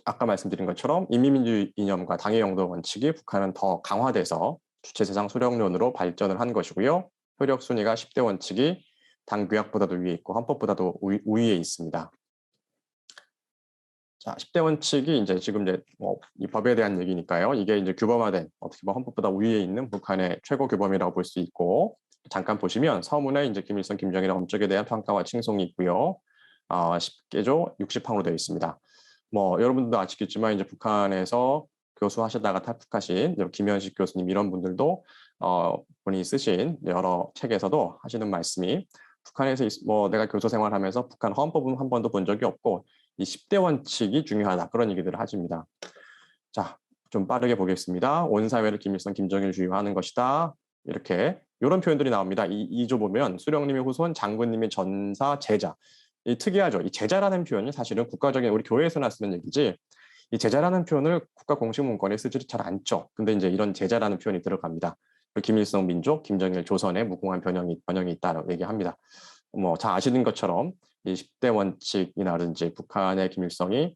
아까 말씀드린 것처럼 인민민주 이념과 당의 영도 원칙이 북한은 더 강화돼서 주체세상 수령론으로 발전을 한 것이고요. 효력 순위가 10대 원칙이 당 규약보다도 위에 있고 헌법보다도 우위에 있습니다. 자, 10대 원칙이 이제 지금 이 법에 대한 얘기니까요. 이게 이제 규범화된 어떻게 보면 헌법보다 우위에 있는 북한의 최고 규범이라고 볼 수 있고 잠깐 보시면 서문에 이제 김일성, 김정일의 업적에 대한 평가와 칭송이 있고요. 10개조 60항으로 되어 있습니다. 뭐 여러분들도 아시겠지만 이제 북한에서 교수하시다가 탈북하신 김현식 교수님 이런 분들도 본인이 쓰신 여러 책에서도 하시는 말씀이 북한에서 뭐 내가 교수 생활하면서 북한 헌법은 한 번도 본 적이 없고 이 10대 원칙이 중요하다 그런 얘기들을 하십니다. 자, 좀 빠르게 보겠습니다. 온 사회를 김일성, 김정일 주의화하는 것이다. 이렇게 이런 표현들이 나옵니다. 이 2조 보면 수령님의 후손, 장군님의 전사, 제자. 이 특이하죠. 이 제자라는 표현이 사실은 국가적인 우리 교회에서나 쓰는 얘기지. 이 제자라는 표현을 국가 공식 문건에 쓰지 잘 않죠. 근데 이제 이런 제자라는 표현이 들어갑니다. 김일성 민족, 김정일 조선의 무궁한 번영이 있다라고 얘기합니다. 뭐 잘 아시는 것처럼 이 10대 원칙이라든지 북한의 김일성이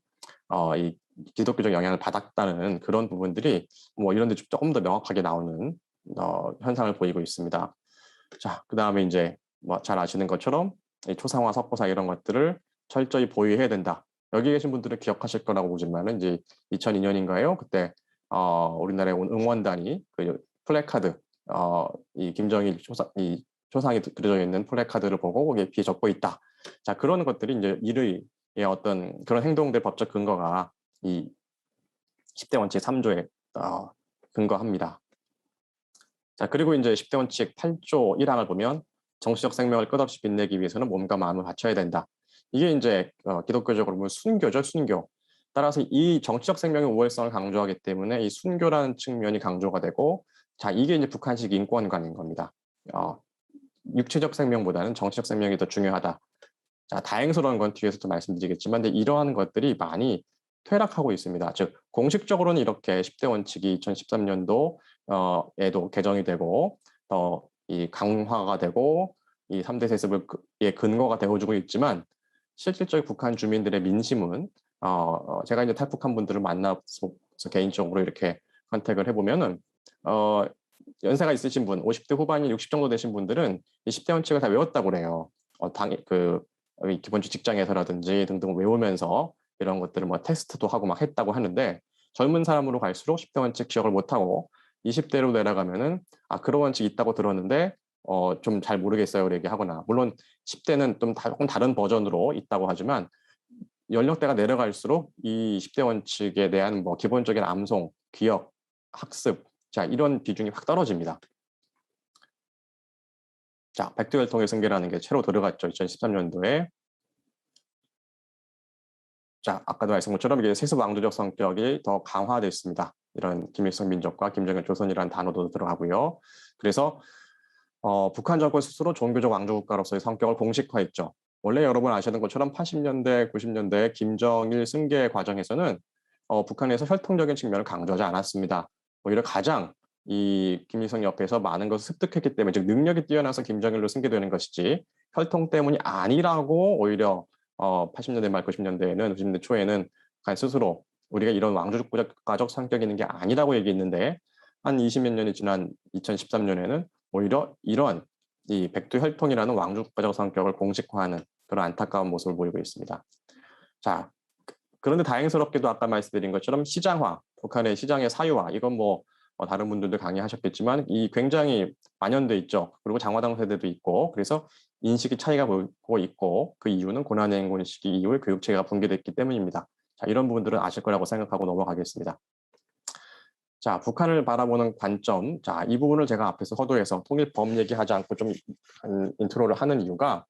이 기독교적 영향을 받았다는 그런 부분들이 뭐 이런 데 조금 더 명확하게 나오는 현상을 보이고 있습니다. 자, 그 다음에 이제 뭐 잘 아시는 것처럼 초상화, 석고사 이런 것들을 철저히 보유해야 된다. 여기 계신 분들은 기억하실 거라고 보지만은 이제 2002년인가요? 그때 우리나라의 응원단이 그 플래카드 이 김정일 이 초상이 그려져 있는 플래카드를 보고 거기에 비 적고 있다. 자, 그런 것들이 이제 이의 어떤 그런 행동들 법적 근거가 이 10대 원칙 3조에 근거합니다. 자, 그리고 이제 10대 원칙 8조 1항을 보면 정치적 생명을 끝없이 빛내기 위해서는 몸과 마음을 바쳐야 된다. 이게 이제 기독교적으로 보면 순교죠, 순교. 따라서 이 정치적 생명의 우월성을 강조하기 때문에 이 순교라는 측면이 강조가 되고, 자, 이게 이제 북한식 인권관인 겁니다. 육체적 생명보다는 정치적 생명이 더 중요하다. 자, 다행스러운 건 뒤에서도 말씀드리겠지만, 근데 이러한 것들이 많이 퇴락하고 있습니다. 즉, 공식적으로는 이렇게 10대 원칙이 2013년도에도 개정이 되고, 이 강화가 되고, 이 3대 세습의 근거가 되어주고 있지만, 실질적인 북한 주민들의 민심은, 제가 이제 탈북한 분들을 만나서 개인적으로 이렇게 컨택을 해보면은, 연세가 있으신 분, 50대 후반이 60 정도 되신 분들은 이 10대 원칙을 다 외웠다고 그래요. 기본적 직장에서라든지 등등 외우면서 이런 것들을 뭐 테스트도 하고 막 했다고 하는데 젊은 사람으로 갈수록 10대 원칙 기억을 못하고 20대로 내려가면은 그런 원칙 있다고 들었는데 좀 잘 모르겠어요 얘기하거나 물론 10대는 좀 조금 다른 버전으로 있다고 하지만 연령대가 내려갈수록 이 20대 원칙에 대한 뭐 기본적인 암송, 기억, 학습, 자 이런 비중이 확 떨어집니다. 자, 백두혈통의 승계라는 게 새로 들어갔죠. 2013년도에. 자, 아까도 말씀한 것처럼 이게 세습 왕조적 성격이 더 강화됐습니다. 이런 김일성 민족과 김정일 조선이라는 단어도 들어가고요. 그래서 북한 정권 스스로 종교적 왕조국가로서의 성격을 공식화했죠. 원래 여러분 아시는 것처럼 80년대, 90년대 김정일 승계 과정에서는 북한에서 혈통적인 측면을 강조하지 않았습니다. 오히려 가장 이 김일성 옆에서 많은 것을 습득했기 때문에 즉 능력이 뛰어나서 김정일로 승계되는 것이지 혈통 때문이 아니라고 오히려 80년대 말 90년대에는 90년대 초에는 북한 스스로 우리가 이런 왕조국가적 성격이 있는 게 아니라고 얘기했는데 한 20몇 년이 지난 2013년에는 오히려 이런 이 백두혈통이라는 왕족국가적 성격을 공식화하는 그런 안타까운 모습을 보이고 있습니다. 자, 그런데 다행스럽게도 아까 말씀드린 것처럼 시장화, 북한의 시장의 사유화, 이건 뭐 다른 분들도 강의하셨겠지만 이 굉장히 만연돼 있죠. 그리고 장화당 세대도 있고 그래서 인식의 차이가 보이고 있고 그 이유는 고난행군 시기 이후에 교육체계가 붕괴됐기 때문입니다. 자, 이런 부분들은 아실 거라고 생각하고 넘어가겠습니다. 자, 북한을 바라보는 관점. 자, 이 부분을 제가 앞에서 서두에서 통일법 얘기하지 않고 좀 인트로를 하는 이유가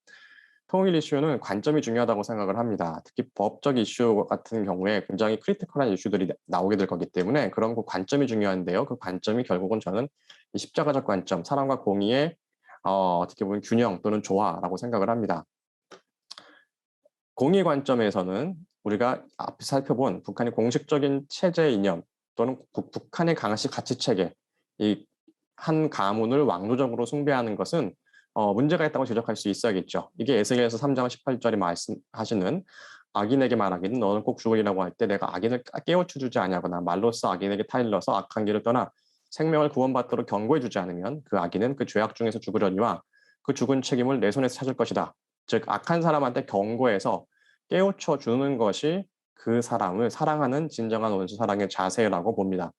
통일 이슈는 관점이 중요하다고 생각을 합니다. 특히 법적 이슈 같은 경우에 굉장히 크리티컬한 이슈들이 나오게 될 거기 때문에 그런 그 관점이 중요한데요. 그 관점이 결국은 저는 십자가적 관점, 사랑과 공의의 어떻게 보면 균형 또는 조화라고 생각을 합니다. 공의 관점에서는 우리가 앞에 살펴본 북한의 공식적인 체제 이념 또는 북한의 강식 가치 체계, 이 한 가문을 왕조적으로 숭배하는 것은 문제가 있다고 지적할 수 있어야겠죠. 이게 에스겔서 3장 18절에 말씀하시는 악인에게 말하기는 너는 꼭 죽으리라고 할 때 내가 악인을 깨우쳐주지 아니하거나 말로써 악인에게 타일러서 악한 길을 떠나 생명을 구원받도록 경고해주지 않으면 그 악인은 그 죄악 중에서 죽으려니와 그 죽은 책임을 내 손에서 찾을 것이다. 즉 악한 사람한테 경고해서 깨우쳐 주는 것이 그 사람을 사랑하는 진정한 원수 사랑의 자세라고 봅니다.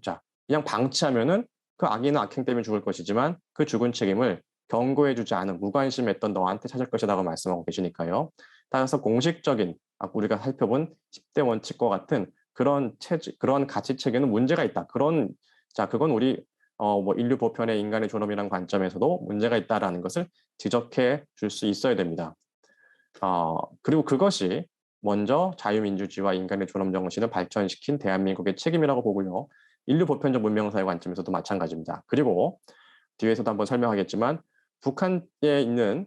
자, 그냥 방치하면은 그 악인은 악행 때문에 죽을 것이지만 그 죽은 책임을 경고해주지 않은 무관심했던 너한테 찾을 것이라고 말씀하고 계시니까요. 따라서 공식적인 우리가 살펴본 10대 원칙과 같은 그런 체제, 그런 가치 체계는 문제가 있다. 그건 우리 뭐 인류 보편의 인간의 존엄이라는 관점에서도 문제가 있다라는 것을 지적해 줄 수 있어야 됩니다. 그리고 그것이 먼저 자유민주주의와 인간의 존엄 정신을 발전시킨 대한민국의 책임이라고 보고요. 인류 보편적 문명사의 관점에서도 마찬가지입니다. 그리고 뒤에서도 한번 설명하겠지만 북한에 있는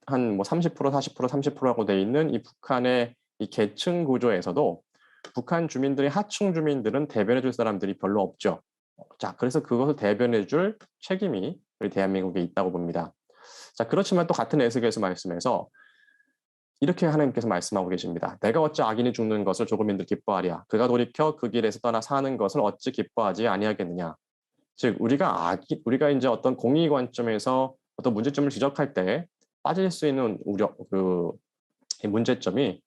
한 뭐 30%, 40%, 30%라고 돼 있는 이 북한의 이 계층 구조에서도 북한 주민들이 하층 주민들은 대변해 줄 사람들이 별로 없죠. 자, 그래서 그것을 대변해 줄 책임이 우리 대한민국에 있다고 봅니다. 자, 그렇지만 또 같은 에스겔서 말씀에서 이렇게 하나님께서 말씀하고 계십니다. 내가 어찌 악인이 죽는 것을 조금인들 기뻐하랴. 그가 돌이켜 그 길에서 떠나 사는 것을 어찌 기뻐하지 아니하겠느냐. 즉 우리가 이제 어떤 공의 관점에서 어떤 문제점을 지적할 때 빠질 수 있는 문제점이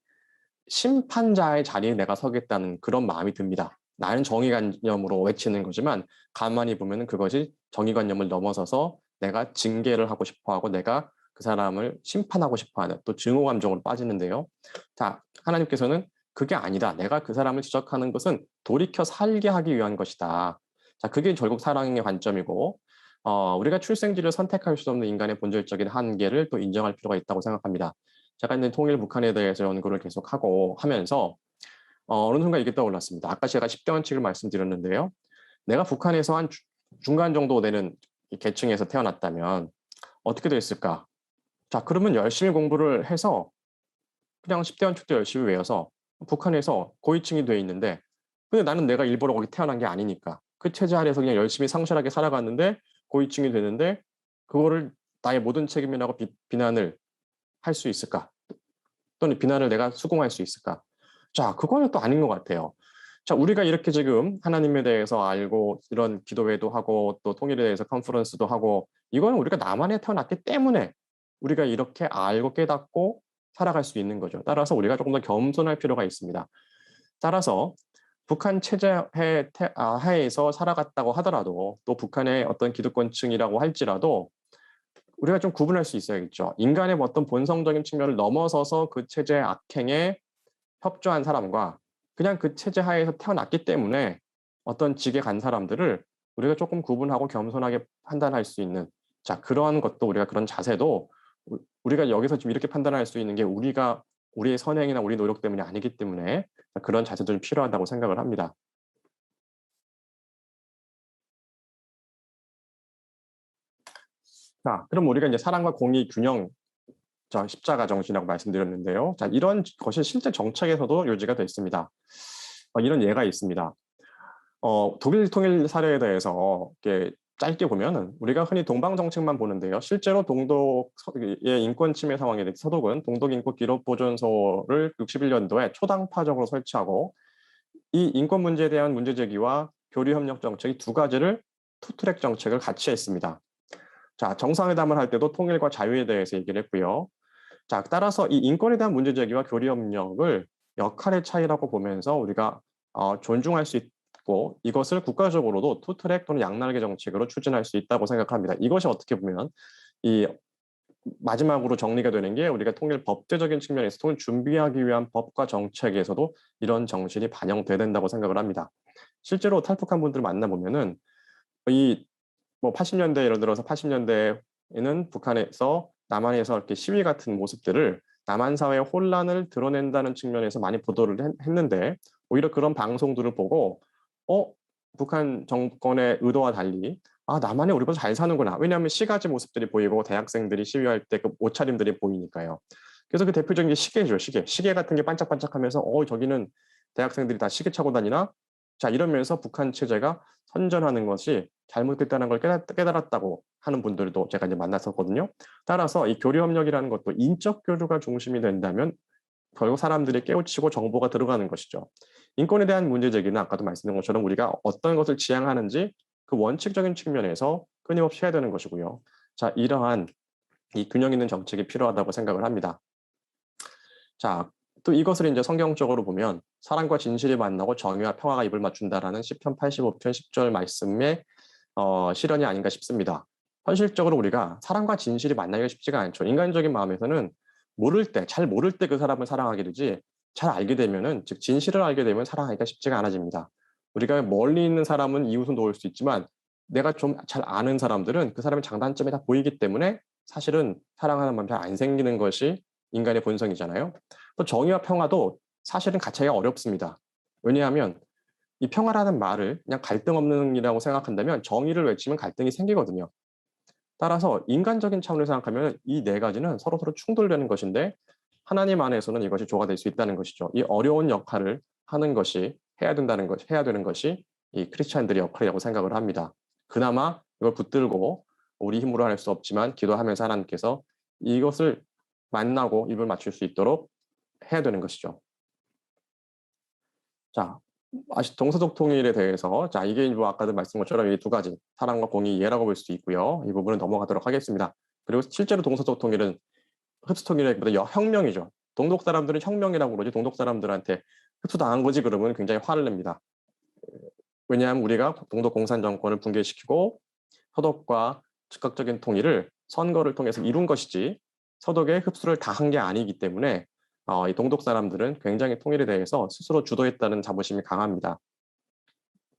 심판자의 자리에 내가 서겠다는 그런 마음이 듭니다. 나는 정의관념으로 외치는 거지만 가만히 보면 그것이 정의관념을 넘어서서 내가 징계를 하고 싶어하고 내가 그 사람을 심판하고 싶어하는 또 증오 감정으로 빠지는데요. 자, 하나님께서는 그게 아니다. 내가 그 사람을 지적하는 것은 돌이켜 살게 하기 위한 것이다. 자, 그게 결국 사랑의 관점이고 우리가 출생지를 선택할 수 없는 인간의 본질적인 한계를 또 인정할 필요가 있다고 생각합니다. 제가 이제 통일 북한에 대해서 연구를 계속하고 하면서 어느 순간 이게 떠올랐습니다. 아까 제가 10대 원칙을 말씀드렸는데요. 내가 북한에서 한 중간 정도 되는 계층에서 태어났다면 어떻게 됐을까? 자, 그러면 열심히 공부를 해서 그냥 10대 원칙도 열심히 외워서 북한에서 고위층이 돼 있는데 근데 나는 내가 일부러 거기 태어난 게 아니니까 그 체제 아래에서 그냥 열심히 성실하게 살아갔는데 고위층이 되는데 그거를 나의 모든 책임이라고 비난을 할 수 있을까? 또는 비난을 내가 수긍할 수 있을까? 자, 그거는 또 아닌 것 같아요. 자, 우리가 이렇게 지금 하나님에 대해서 알고 이런 기도회도 하고 또 통일에 대해서 컨퍼런스도 하고 이거는 우리가 남한에 태어났기 때문에 우리가 이렇게 알고 깨닫고 살아갈 수 있는 거죠. 따라서 우리가 조금 더 겸손할 필요가 있습니다. 따라서 북한 체제 하에서 살아갔다고 하더라도 또 북한의 어떤 기득권층이라고 할지라도 우리가 좀 구분할 수 있어야겠죠. 인간의 어떤 본성적인 측면을 넘어서서 그 체제의 악행에 협조한 사람과 그냥 그 체제 하에서 태어났기 때문에 어떤 직에 간 사람들을 우리가 조금 구분하고 겸손하게 판단할 수 있는, 자, 그러한 것도, 우리가 그런 자세도 우리가 여기서 지금 이렇게 판단할 수 있는 게 우리의 선행이나 우리 노력 때문이 아니기 때문에 그런 자세도 좀 필요하다고 생각을 합니다. 자, 그럼 우리가 이제 사랑과 공의 균형, 자, 십자가 정신이라고 말씀드렸는데요. 자, 이런 것이 실제 정책에서도 요지가 되어 있습니다. 이런 예가 있습니다. 독일 통일 사례에 대해서 이렇게 짧게 보면은 우리가 흔히 동방 정책만 보는데요. 실제로 동독의 인권 침해 상황에 대해 서독은 동독 인권 기록 보존소를 61년도에 초당파적으로 설치하고 이 인권 문제에 대한 문제 제기와 교류 협력 정책이 두 가지를 투트랙 정책을 같이 했습니다. 자, 정상회담을 할 때도 통일과 자유에 대해서 얘기를 했고요. 자, 따라서 이 인권에 대한 문제 제기와 교류 협력을 역할의 차이라고 보면서 우리가 존중할 수 있고, 이것을 국가적으로도 투트랙 또는 양날개 정책으로 추진할 수 있다고 생각합니다. 이것이 어떻게 보면 이 마지막으로 정리가 되는 게, 우리가 통일 법제적인 측면에서 통일 준비하기 위한 법과 정책에서도 이런 정신이 반영돼야 된다고 생각을 합니다. 실제로 탈북한 분들 만나보면은 이 뭐 80년대, 예를 들어서 80년대에는 북한에서 남한에서 이렇게 시위 같은 모습들을 남한 사회의 혼란을 드러낸다는 측면에서 많이 보도를 했는데, 오히려 그런 방송들을 보고 북한 정권의 의도와 달리 남한이 우리보다 잘 사는구나. 왜냐하면 시가지 모습들이 보이고 대학생들이 시위할 때 그 옷차림들이 보이니까요. 그래서 그 대표적인 게 시계죠. 시계 같은 게 반짝반짝하면서 저기는 대학생들이 다 시계 차고 다니나? 자, 이러면서 북한 체제가 선전하는 것이 잘못됐다는 걸 깨달았다고 하는 분들도 제가 이제 만났었거든요. 따라서 이 교류 협력이라는 것도 인적 교류가 중심이 된다면 결국 사람들이 깨우치고 정보가 들어가는 것이죠. 인권에 대한 문제 제기는 아까도 말씀드린 것처럼 우리가 어떤 것을 지향하는지 그 원칙적인 측면에서 끊임없이 해야 되는 것이고요. 자, 이러한 이 균형 있는 정책이 필요하다고 생각을 합니다. 자, 또 이것을 이제 성경적으로 보면 사랑과 진실이 만나고 정의와 평화가 입을 맞춘다라는 시편 85편 10절 말씀의 실현이 아닌가 싶습니다. 현실적으로 우리가 사랑과 진실이 만나기가 쉽지가 않죠. 인간적인 마음에서는 잘 모를 때 그 사람을 사랑하게 되지, 잘 알게 되면은, 즉 진실을 알게 되면 사랑하기가 쉽지가 않아집니다. 우리가 멀리 있는 사람은 이웃은 도울 수 있지만 내가 좀 잘 아는 사람들은 그 사람의 장단점이 다 보이기 때문에 사실은 사랑하는 마음이 잘 안 생기는 것이 인간의 본성이잖아요. 또 정의와 평화도 사실은 같이 하기가 어렵습니다. 왜냐하면 이 평화라는 말을 그냥 갈등 없는 일이라고 생각한다면 정의를 외치면 갈등이 생기거든요. 따라서 인간적인 차원에서 생각하면 이 네 가지는 서로서로 충돌되는 것인데 하나님 안에서는 이것이 조화될 수 있다는 것이죠. 이 어려운 역할을 하는 것이 해야 되는 것이 이 크리스찬들의 역할이라고 생각을 합니다. 그나마 이걸 붙들고 우리 힘으로 할 수 없지만 기도하면서 하나님께서 이것을 만나고 입을 맞출 수 있도록 해야 되는 것이죠. 자, 동서독 통일에 대해서, 자, 이게 뭐 아까도 말씀한 것처럼 이 두 가지, 사랑과 공의 예라고 볼 수도 있고요. 이 부분은 넘어가도록 하겠습니다. 그리고 실제로 동서독 통일은 흡수 통일보다 혁명이죠. 동독 사람들은 혁명이라고 그러지, 동독 사람들한테 흡수당한 거지 그러면 굉장히 화를 냅니다. 왜냐하면 우리가 동독 공산 정권을 붕괴시키고 서독과 즉각적인 통일을 선거를 통해서 이룬 것이지 서독의 흡수를 다 한 게 아니기 때문에 이 동독 사람들은 굉장히 통일에 대해서 스스로 주도했다는 자부심이 강합니다.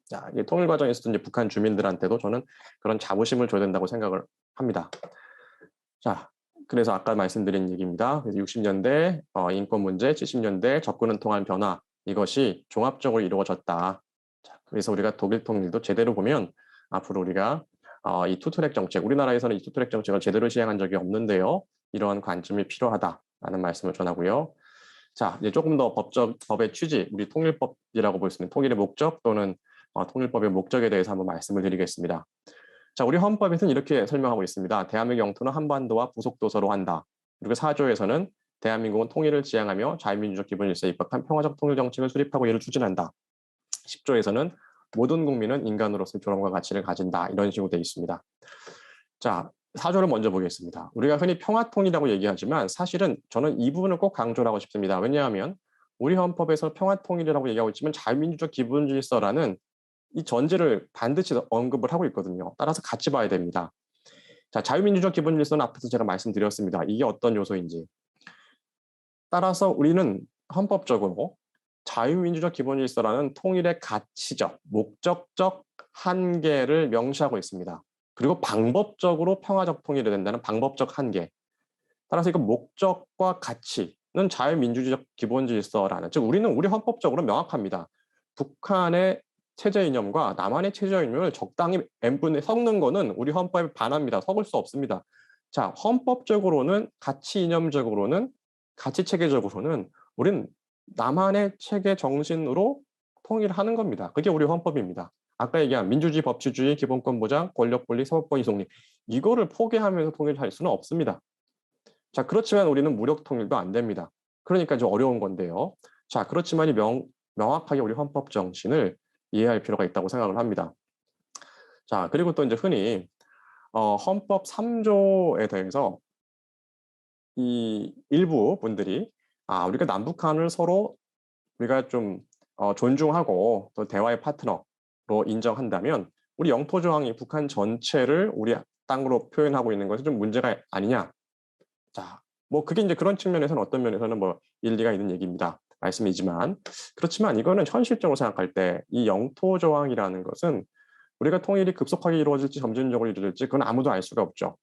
자, 이 통일 과정에서도 이제 북한 주민들한테도 저는 그런 자부심을 줘야 된다고 생각을 합니다. 자, 그래서 아까 말씀드린 얘기입니다. 그래서 60년대 인권 문제, 70년대 접근은 통한 변화, 이것이 종합적으로 이루어졌다. 자, 그래서 우리가 독일 통일도 제대로 보면 앞으로 우리가 이 투트랙 정책, 우리나라에서는 이 투트랙 정책을 제대로 시행한 적이 없는데요. 이러한 관점이 필요하다라는 말씀을 전하고요. 자, 이제 조금 더 법의 취지, 우리 통일법이라고 볼 수 있는 통일의 목적 또는 통일법의 목적에 대해서 한번 말씀을 드리겠습니다. 자, 우리 헌법에서는 이렇게 설명하고 있습니다. 대한민국 영토는 한반도와 부속도서로 한다. 그리고 4조에서는 대한민국은 통일을 지향하며 자유민주적 기본 질서에 입각한 평화적 통일 정책을 수립하고 이를 추진한다. 10조에서는 모든 국민은 인간으로서의 존엄과 가치를 가진다. 이런 식으로 되어 있습니다. 자, 4조를 먼저 보겠습니다. 우리가 흔히 평화통일이라고 얘기하지만 사실은 저는 이 부분을 꼭 강조를 하고 싶습니다. 왜냐하면 우리 헌법에서 평화통일이라고 얘기하고 있지만 자유민주적 기본질서라는 이 전제를 반드시 언급을 하고 있거든요. 따라서 같이 봐야 됩니다. 자, 자유민주적 기본질서는 앞에서 제가 말씀드렸습니다. 이게 어떤 요소인지. 따라서 우리는 헌법적으로 자유민주적 기본질서라는 통일의 가치적, 목적적 한계를 명시하고 있습니다. 그리고 방법적으로 평화적 통일이 된다는 방법적 한계. 따라서 이거 목적과 가치는 자유민주주의적 기본질서라는, 즉 우리는 우리 헌법적으로 명확합니다. 북한의 체제 이념과 남한의 체제 이념을 적당히 n분에 섞는 거는 우리 헌법에 반합니다. 섞을 수 없습니다. 자, 헌법적으로는 가치 이념적으로는 가치 체계적으로는 우리는 남한의 체계 정신으로 통일하는 겁니다. 그게 우리 헌법입니다. 아까 얘기한 민주주의, 법치주의, 기본권 보장, 권력 분리, 사법권위 성립 이거를 포기하면서 통일할 수는 없습니다. 자, 그렇지만 우리는 무력 통일도 안 됩니다. 그러니까 좀 어려운 건데요. 자, 그렇지만 명확하게 우리 헌법 정신을 이해할 필요가 있다고 생각을 합니다. 자, 그리고 또 이제 흔히 헌법 3조에 대해서 이 일부 분들이 우리가 남북한을 서로 우리가 좀 존중하고 또 대화의 파트너로 인정한다면 우리 영토 조항이 북한 전체를 우리 땅으로 표현하고 있는 것은 좀 문제가 아니냐. 자, 뭐 그게 이제 그런 측면에서는 어떤 면에서는 뭐 일리가 있는 얘기입니다. 말씀이지만 그렇지만 이거는 현실적으로 생각할 때 이 영토 조항이라는 것은 우리가 통일이 급속하게 이루어질지 점진적으로 이루어질지 그건 아무도 알 수가 없죠.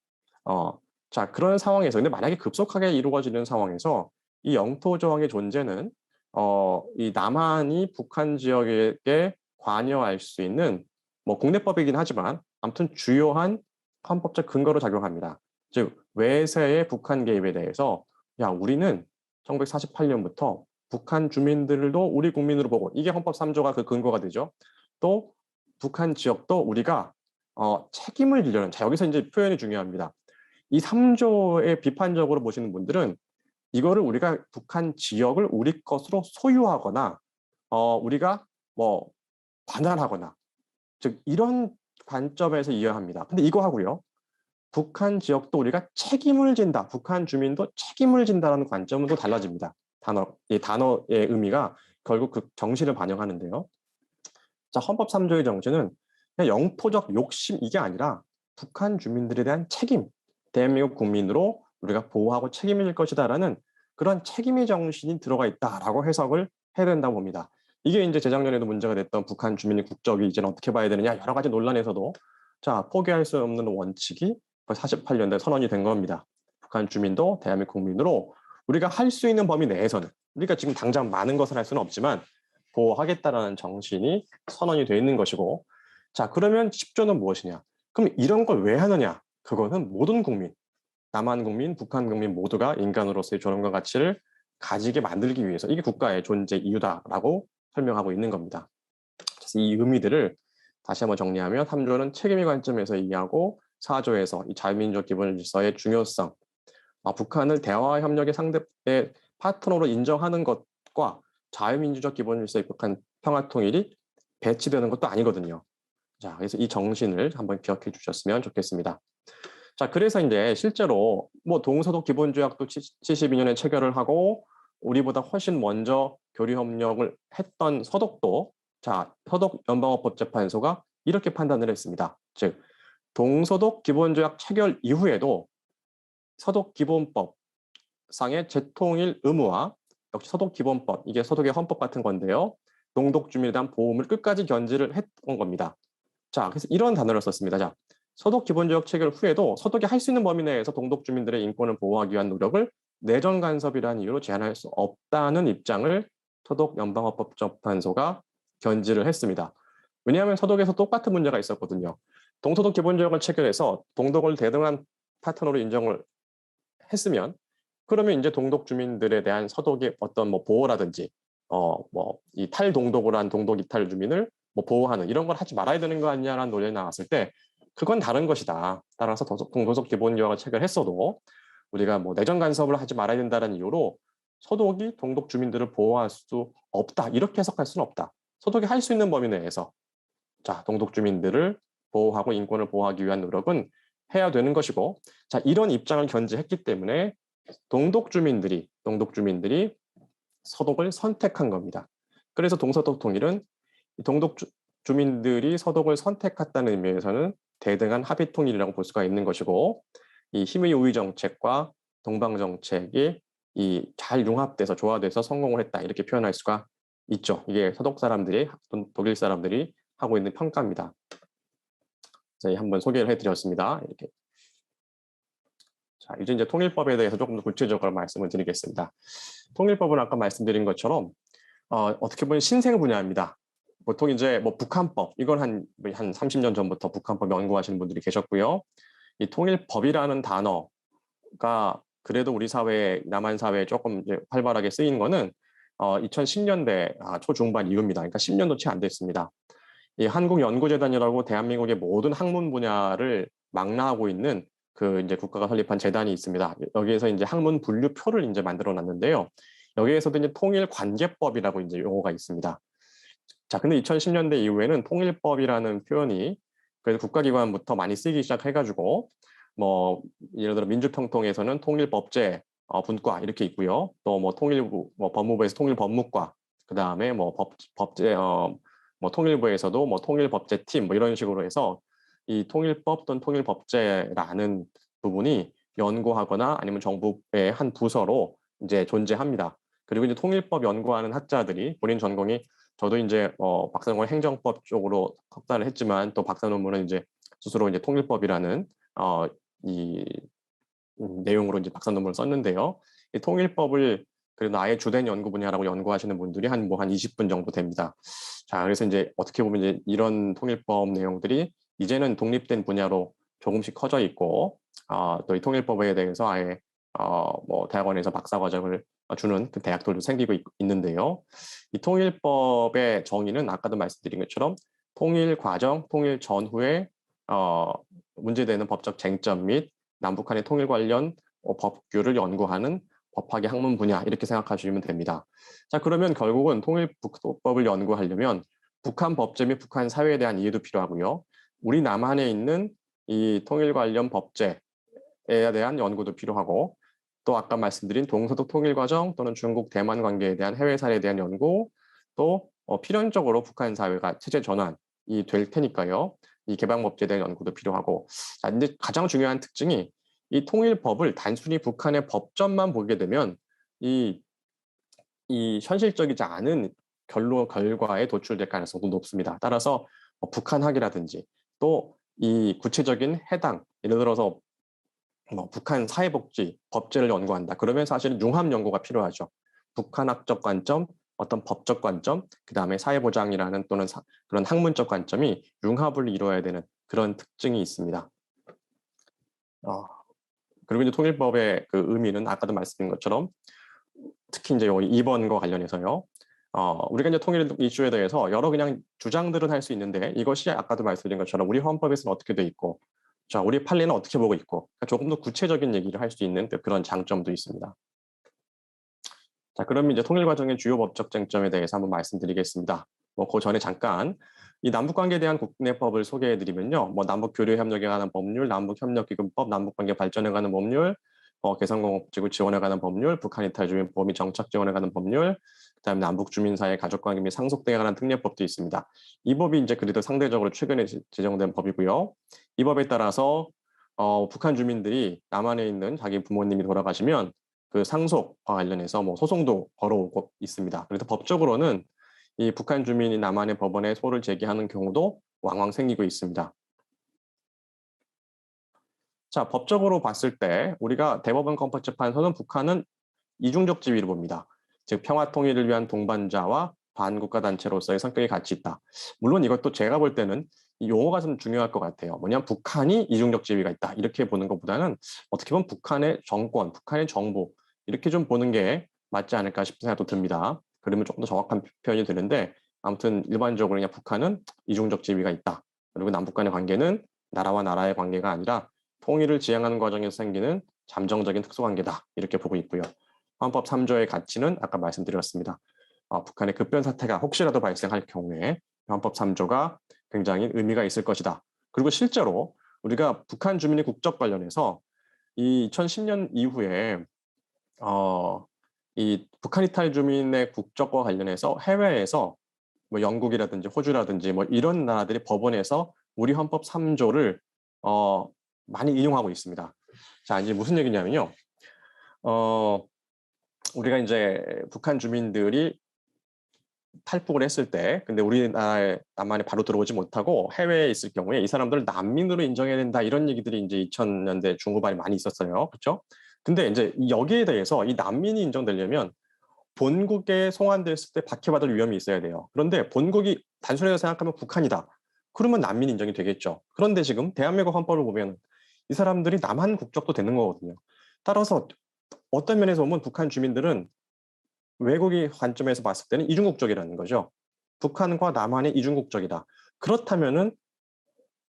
어, 자, 그런 상황에서 근데 만약에 급속하게 이루어지는 상황에서 이 영토 조항의 존재는 이 남한이 북한 지역에 관여할 수 있는 뭐 국내법이긴 하지만 아무튼 주요한 헌법적 근거로 작용합니다. 즉 외세의 북한 개입에 대해서 야 우리는 1948년부터 북한 주민들도 우리 국민으로 보고 이게 헌법 3조가 그 근거가 되죠. 또 북한 지역도 우리가 책임을 지려는 자 여기서 이제 표현이 중요합니다. 이 3조에 비판적으로 보시는 분들은 이거를 우리가 북한 지역을 우리 것으로 소유하거나 우리가 뭐 관할하거나 즉 이런 관점에서 이해합니다. 근데 이거 하고요. 북한 지역도 우리가 책임을 진다. 북한 주민도 책임을 진다라는 관점은 또 달라집니다. 이 단어의 의미가 결국 그 정신을 반영하는데요. 자, 헌법 3조의 정신은 그냥 영토적 욕심 이게 아니라 북한 주민들에 대한 책임, 대한민국 국민으로 우리가 보호하고 책임을 질 것이다라는 그런 책임의 정신이 들어가 있다라고 해석을 해야 된다고 봅니다. 이게 이제 재작년에도 문제가 됐던 북한 주민의 국적이 이제는 어떻게 봐야 되느냐 여러 가지 논란에서도 자 포기할 수 없는 원칙이 48년도에 선언이 된 겁니다. 북한 주민도 대한민국 국민으로 우리가 할 수 있는 범위 내에서는 우리가 지금 당장 많은 것을 할 수는 없지만 보호하겠다라는 정신이 선언이 되어 있는 것이고 자 그러면 10조는 무엇이냐? 그럼 이런 걸 왜 하느냐? 그거는 모든 국민, 남한 국민, 북한 국민 모두가 인간으로서의 존엄과 가치를 가지게 만들기 위해서 이게 국가의 존재 이유다라고 설명하고 있는 겁니다. 그래서 이 의미들을 다시 한번 정리하면 3조는 책임의 관점에서 이해하고 4조에서 이 자유민주적 기본질서의 중요성, 북한을 대화 협력의 상대의 파트너로 인정하는 것과 자유민주적 기본질서의 북한 평화통일이 배치되는 것도 아니거든요. 자, 그래서 이 정신을 한번 기억해 주셨으면 좋겠습니다. 자, 그래서 이제 실제로 뭐 동서독 기본조약도 72년에 체결을 하고 우리보다 훨씬 먼저 교류 협력을 했던 서독도 자, 서독 연방헌법재판소가 이렇게 판단을 했습니다. 즉, 동서독 기본조약 체결 이후에도 서독 기본법상의 재통일 의무와 역시 서독 기본법, 이게 서독의 헌법 같은 건데요. 동독 주민에 대한 보호를 끝까지 견지를 했던 겁니다. 자, 그래서 이런 단어를 썼습니다. 자, 서독 기본조약 체결 후에도 서독이 할 수 있는 범위 내에서 동독 주민들의 인권을 보호하기 위한 노력을 내정 간섭이라는 이유로 제한할 수 없다는 입장을 서독 연방헌법재판소가 견지를 했습니다. 왜냐하면 서독에서 똑같은 문제가 있었거든요. 동서독 기본조약을 체결해서 동독을 대등한 파트너로 인정을 했으면 그러면 이제 동독 주민들에 대한 서독의 어떤 뭐 보호라든지 뭐 이 탈동독을 한 동독 이탈 주민을 뭐 보호하는 이런 걸 하지 말아야 되는 거 아니냐라는 논란이 나왔을 때 그건 다른 것이다. 따라서 동서독 기본조약을 체결했어도 우리가 뭐 내정 간섭을 하지 말아야 된다는 이유로 서독이 동독 주민들을 보호할 수 없다. 이렇게 해석할 수는 없다. 서독이 할 수 있는 범위 내에서 자 동독 주민들을 보호하고 인권을 보호하기 위한 노력은 해야 되는 것이고 자 이런 입장을 견지했기 때문에 동독 주민들이 서독을 선택한 겁니다. 그래서 동서독 통일은 동독 주민들이 서독을 선택했다는 의미에서는 대등한 합의 통일이라고 볼 수가 있는 것이고 이 힘의 우위 정책과 동방 정책이 이 잘 융합돼서 조화돼서 성공을 했다 이렇게 표현할 수가 있죠. 이게 서독 사람들이 또는 독일 사람들이 하고 있는 평가입니다. 저희 한번 소개를 해드렸습니다. 이렇게. 자, 이제 통일법에 대해서 조금 더 구체적으로 말씀을 드리겠습니다. 통일법은 아까 말씀드린 것처럼 어떻게 보면 신생 분야입니다. 보통 이제 뭐 북한법 이건 한 30년 전부터 북한법 연구하시는 분들이 계셨고요. 이 통일법이라는 단어가 그래도 우리 사회, 남한 사회에 조금 이제 활발하게 쓰인 거는 2010년대 초중반 이후입니다. 그러니까 10년도 채 안 됐습니다. 이 한국연구재단이라고 대한민국의 모든 학문 분야를 망라하고 있는 그 이제 국가가 설립한 재단이 있습니다. 여기에서 이제 학문 분류표를 이제 만들어 놨는데요. 여기에서도 이제 통일관계법이라고 이제 용어가 있습니다. 자, 근데 2010년대 이후에는 통일법이라는 표현이 그래서 국가기관부터 많이 쓰기 시작해가지고 뭐 예를 들어 민주평통에서는 통일법제 분과 이렇게 있고요. 또 뭐 통일부, 뭐 법무부에서 통일법무과, 그 다음에 뭐 법제 뭐 통일부에서도 뭐 통일법제팀 뭐 이런 식으로 해서 이 통일법 또는 통일법제라는 부분이 연구하거나 아니면 정부의 한 부서로 이제 존재합니다. 그리고 이제 통일법 연구하는 학자들이 본인 전공이 저도 이제 박사논문 행정법 쪽으로 석사를 했지만 또 박사 논문은 이제 스스로 이제 통일법이라는 이 내용으로 이제 박사 논문을 썼는데요. 이 통일법을 그래도 아예 주된 연구 분야라고 연구하시는 분들이 한 20분 정도 됩니다. 자, 그래서 이제 어떻게 보면 이제 이런 통일법 내용들이 이제는 독립된 분야로 조금씩 커져 있고 또 이 통일법에 대해서 아예 뭐 대학원에서 박사 과정을 주는 그 대학들도 생기고 있는데요. 이 통일법의 정의는 아까도 말씀드린 것처럼 통일 과정, 통일 전후에 문제되는 법적 쟁점 및 남북한의 통일 관련 법규를 연구하는 법학의 학문 분야 이렇게 생각하시면 됩니다. 자, 그러면 결국은 통일법을 연구하려면 북한 법제 및 북한 사회에 대한 이해도 필요하고요. 우리 남한에 있는 이 통일 관련 법제에 대한 연구도 필요하고 또 아까 말씀드린 동서독 통일 과정 또는 중국 대만 관계에 대한 해외 사례에 대한 연구 또 필연적으로 북한 사회가 체제 전환이 될 테니까요. 이 개방법제에 대한 연구도 필요하고 자, 근데 가장 중요한 특징이 이 통일법을 단순히 북한의 법전만 보게 되면 이 현실적이지 않은 결과에 도출될 가능성도 높습니다. 따라서 북한학이라든지 또 이 구체적인 해당 예를 들어서 뭐 북한 사회복지 법제를 연구한다. 그러면 사실은 융합 연구가 필요하죠. 북한학적 관점, 어떤 법적 관점, 그 다음에 사회보장이라는 또는 그런 학문적 관점이 융합을 이루어야 되는 그런 특징이 있습니다. 그리고 이제 통일법의 그 의미는 아까도 말씀드린 것처럼 특히 이제 여기 2번과 관련해서요. 우리가 이제 통일 이슈에 대해서 여러 그냥 주장들은 할 수 있는데 이것이 아까도 말씀드린 것처럼 우리 헌법에서는 어떻게 돼 있고 자, 우리 판례는 어떻게 보고 있고 조금 더 구체적인 얘기를 할 수 있는 그런 장점도 있습니다. 자, 그럼 이제 통일 과정의 주요 법적 쟁점에 대해서 한번 말씀드리겠습니다. 뭐 그 전에 잠깐 이 남북관계에 대한 국내법을 소개해드리면요, 뭐 남북 교류 협력에 관한 법률, 남북 협력 기금법, 남북관계 발전에 관한 법률, 개성공업지구 지원에 관한 법률, 북한 이탈 주민 보호 및 정착 지원에 관한 법률, 그다음에 남북 주민 사이 가족관계 및 상속 등에 관한 특례법도 있습니다. 이 법이 이제 그래도 상대적으로 최근에 제정된 법이고요. 이 법에 따라서 북한 주민들이 남한에 있는 자기 부모님이 돌아가시면 그 상속과 관련해서 뭐 소송도 걸어오고 있습니다. 그래서 법적으로는 이 북한 주민이 남한의 법원에 소를 제기하는 경우도 왕왕 생기고 있습니다. 자, 법적으로 봤을 때 우리가 대법원 헌법재판소는 북한은 이중적 지위를 봅니다. 즉 평화 통일을 위한 동반자와 반국가 단체로서의 성격이 같이 있다. 물론 이것도 제가 볼 때는 이 용어가 좀 중요할 것 같아요. 뭐냐면 북한이 이중적 지위가 있다. 이렇게 보는 것보다는 어떻게 보면 북한의 정권, 북한의 정부 이렇게 좀 보는 게 맞지 않을까 싶은 생각도 듭니다. 그러면 조금 더 정확한 표현이 되는데 아무튼 일반적으로 그냥 북한은 이중적 지위가 있다. 그리고 남북 간의 관계는 나라와 나라의 관계가 아니라 통일을 지향하는 과정에서 생기는 잠정적인 특수관계다. 이렇게 보고 있고요. 헌법 3조의 가치는 아까 말씀드렸습니다. 북한의 급변 사태가 혹시라도 발생할 경우에 헌법 3조가 굉장히 의미가 있을 것이다. 그리고 실제로 우리가 북한 주민의 국적 관련해서 이 2010년 이후에 이 북한 이탈 주민의 국적과 관련해서 해외에서 뭐 영국이라든지 호주라든지 뭐 이런 나라들이 법원에서 우리 헌법 3조를 많이 인용하고 있습니다. 자, 이제 무슨 얘기냐면요. 우리가 이제 북한 주민들이 탈북을 했을 때, 근데 우리나라에 남한에 바로 들어오지 못하고 해외에 있을 경우에 이 사람들을 난민으로 인정해야 된다 이런 얘기들이 이제 2000년대 중후반에 많이 있었어요. 그렇죠? 근데 이제 여기에 대해서 이 난민이 인정되려면 본국에 송환됐을 때 박해받을 위험이 있어야 돼요. 그런데 본국이 단순하게 생각하면 북한이다. 그러면 난민 인정이 되겠죠. 그런데 지금 대한민국 헌법을 보면 이 사람들이 남한 국적도 되는 거거든요. 따라서 어떤 면에서 보면 북한 주민들은 외국인 관점에서 봤을 때는 이중국적이라는 거죠. 북한과 남한이 이중국적이다. 그렇다면은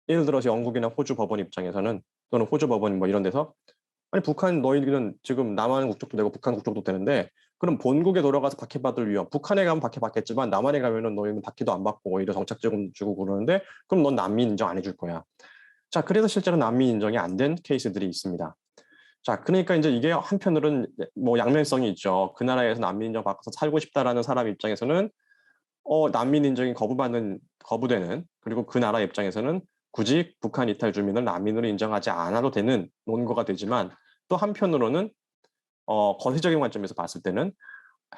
예를 들어서 영국이나 호주 법원 입장에서는 또는 호주 법원 뭐 이런 데서 아니 북한 너희들은 지금 남한 국적도 되고 북한 국적도 되는데 그럼 본국에 돌아가서 박해받을 위험 북한에 가면 박해받겠지만 남한에 가면은 너희는 박해도 안 받고 오히려 정착지금 주고 그러는데 그럼 넌 난민 인정 안 해줄 거야. 자 그래서 실제로 난민 인정이 안 된 케이스들이 있습니다. 자, 그러니까 이제 이게 한편으로는 뭐 양면성이 있죠. 그 나라에서 난민 인정 받아서 살고 싶다라는 사람 입장에서는 난민 인정이 거부되는 그리고 그 나라 입장에서는 굳이 북한 이탈 주민을 난민으로 인정하지 않아도 되는 논거가 되지만 또 한편으로는 거시적인 관점에서 봤을 때는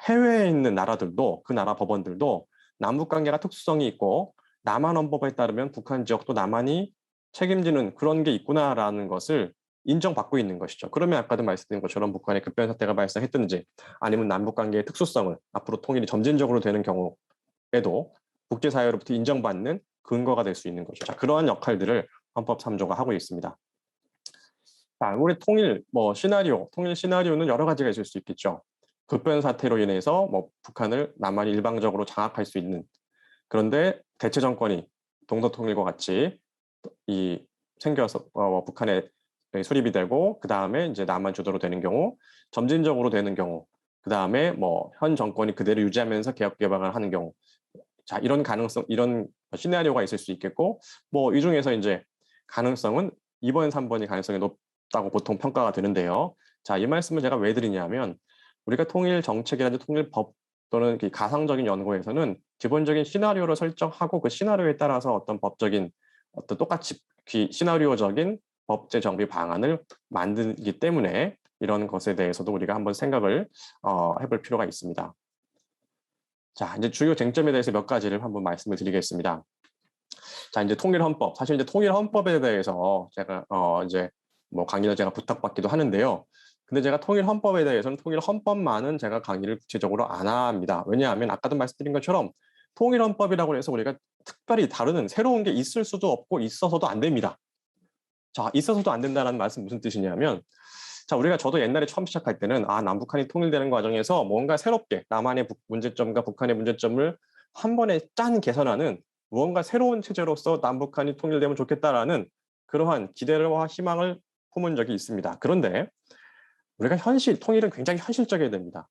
해외에 있는 나라들도 그 나라 법원들도 남북 관계가 특수성이 있고 남한 헌법에 따르면 북한 지역도 남한이 책임지는 그런 게 있구나라는 것을 인정받고 있는 것이죠. 그러면 아까도 말씀드린 것처럼 북한의 급변 사태가 발생했든지 아니면 남북 관계의 특수성을 앞으로 통일이 점진적으로 되는 경우에도 국제사회로부터 인정받는 근거가 될 수 있는 거죠. 자, 그러한 역할들을 헌법 3조가 하고 있습니다. 자, 우리 통일 시나리오는 여러 가지가 있을 수 있겠죠. 급변 사태로 인해서 뭐 북한을 남한이 일방적으로 장악할 수 있는 그런데 대체 정권이 동서통일과 같이 이 생겨서 북한에 수립이 되고 그 다음에 이제 남한 주도로 되는 경우, 점진적으로 되는 경우, 그 다음에 뭐 현 정권이 그대로 유지하면서 개혁 개방을 하는 경우, 자 이런 가능성, 이런 시나리오가 있을 수 있겠고, 뭐 이 중에서 이제 가능성은 2번, 3번이 가능성이 높다고 보통 평가가 되는데요. 자, 이 말씀을 제가 왜 드리냐면 우리가 통일 정책이라든지 통일법 또는 가상적인 연구에서는 기본적인 시나리오를 설정하고 그 시나리오에 따라서 어떤 법적인 어떤 똑같이 시나리오적인 법제 정비 방안을 만들기 때문에 이런 것에 대해서도 우리가 한번 생각을 해볼 필요가 있습니다. 자, 이제 주요 쟁점에 대해서 몇 가지를 한번 말씀을 드리겠습니다. 자, 이제 통일헌법. 사실 이제 통일헌법에 대해서 제가 이제 뭐 강의를 제가 부탁받기도 하는데요. 근데 제가 통일헌법에 대해서는 통일헌법만은 제가 강의를 구체적으로 안 합니다. 왜냐하면 아까도 말씀드린 것처럼 통일헌법이라고 해서 우리가 특별히 다루는 새로운 게 있을 수도 없고 있어서도 안 됩니다. 자, 있어서도 안 된다는 말씀 무슨 뜻이냐면 자, 저도 옛날에 처음 시작할 때는 남북한이 통일되는 과정에서 뭔가 새롭게 남한의 문제점과 북한의 문제점을 한 번에 짠 개선하는 무언가 새로운 체제로서 남북한이 통일되면 좋겠다라는 그러한 기대와 희망을 품은 적이 있습니다. 그런데 우리가 통일은 굉장히 현실적이어야 됩니다.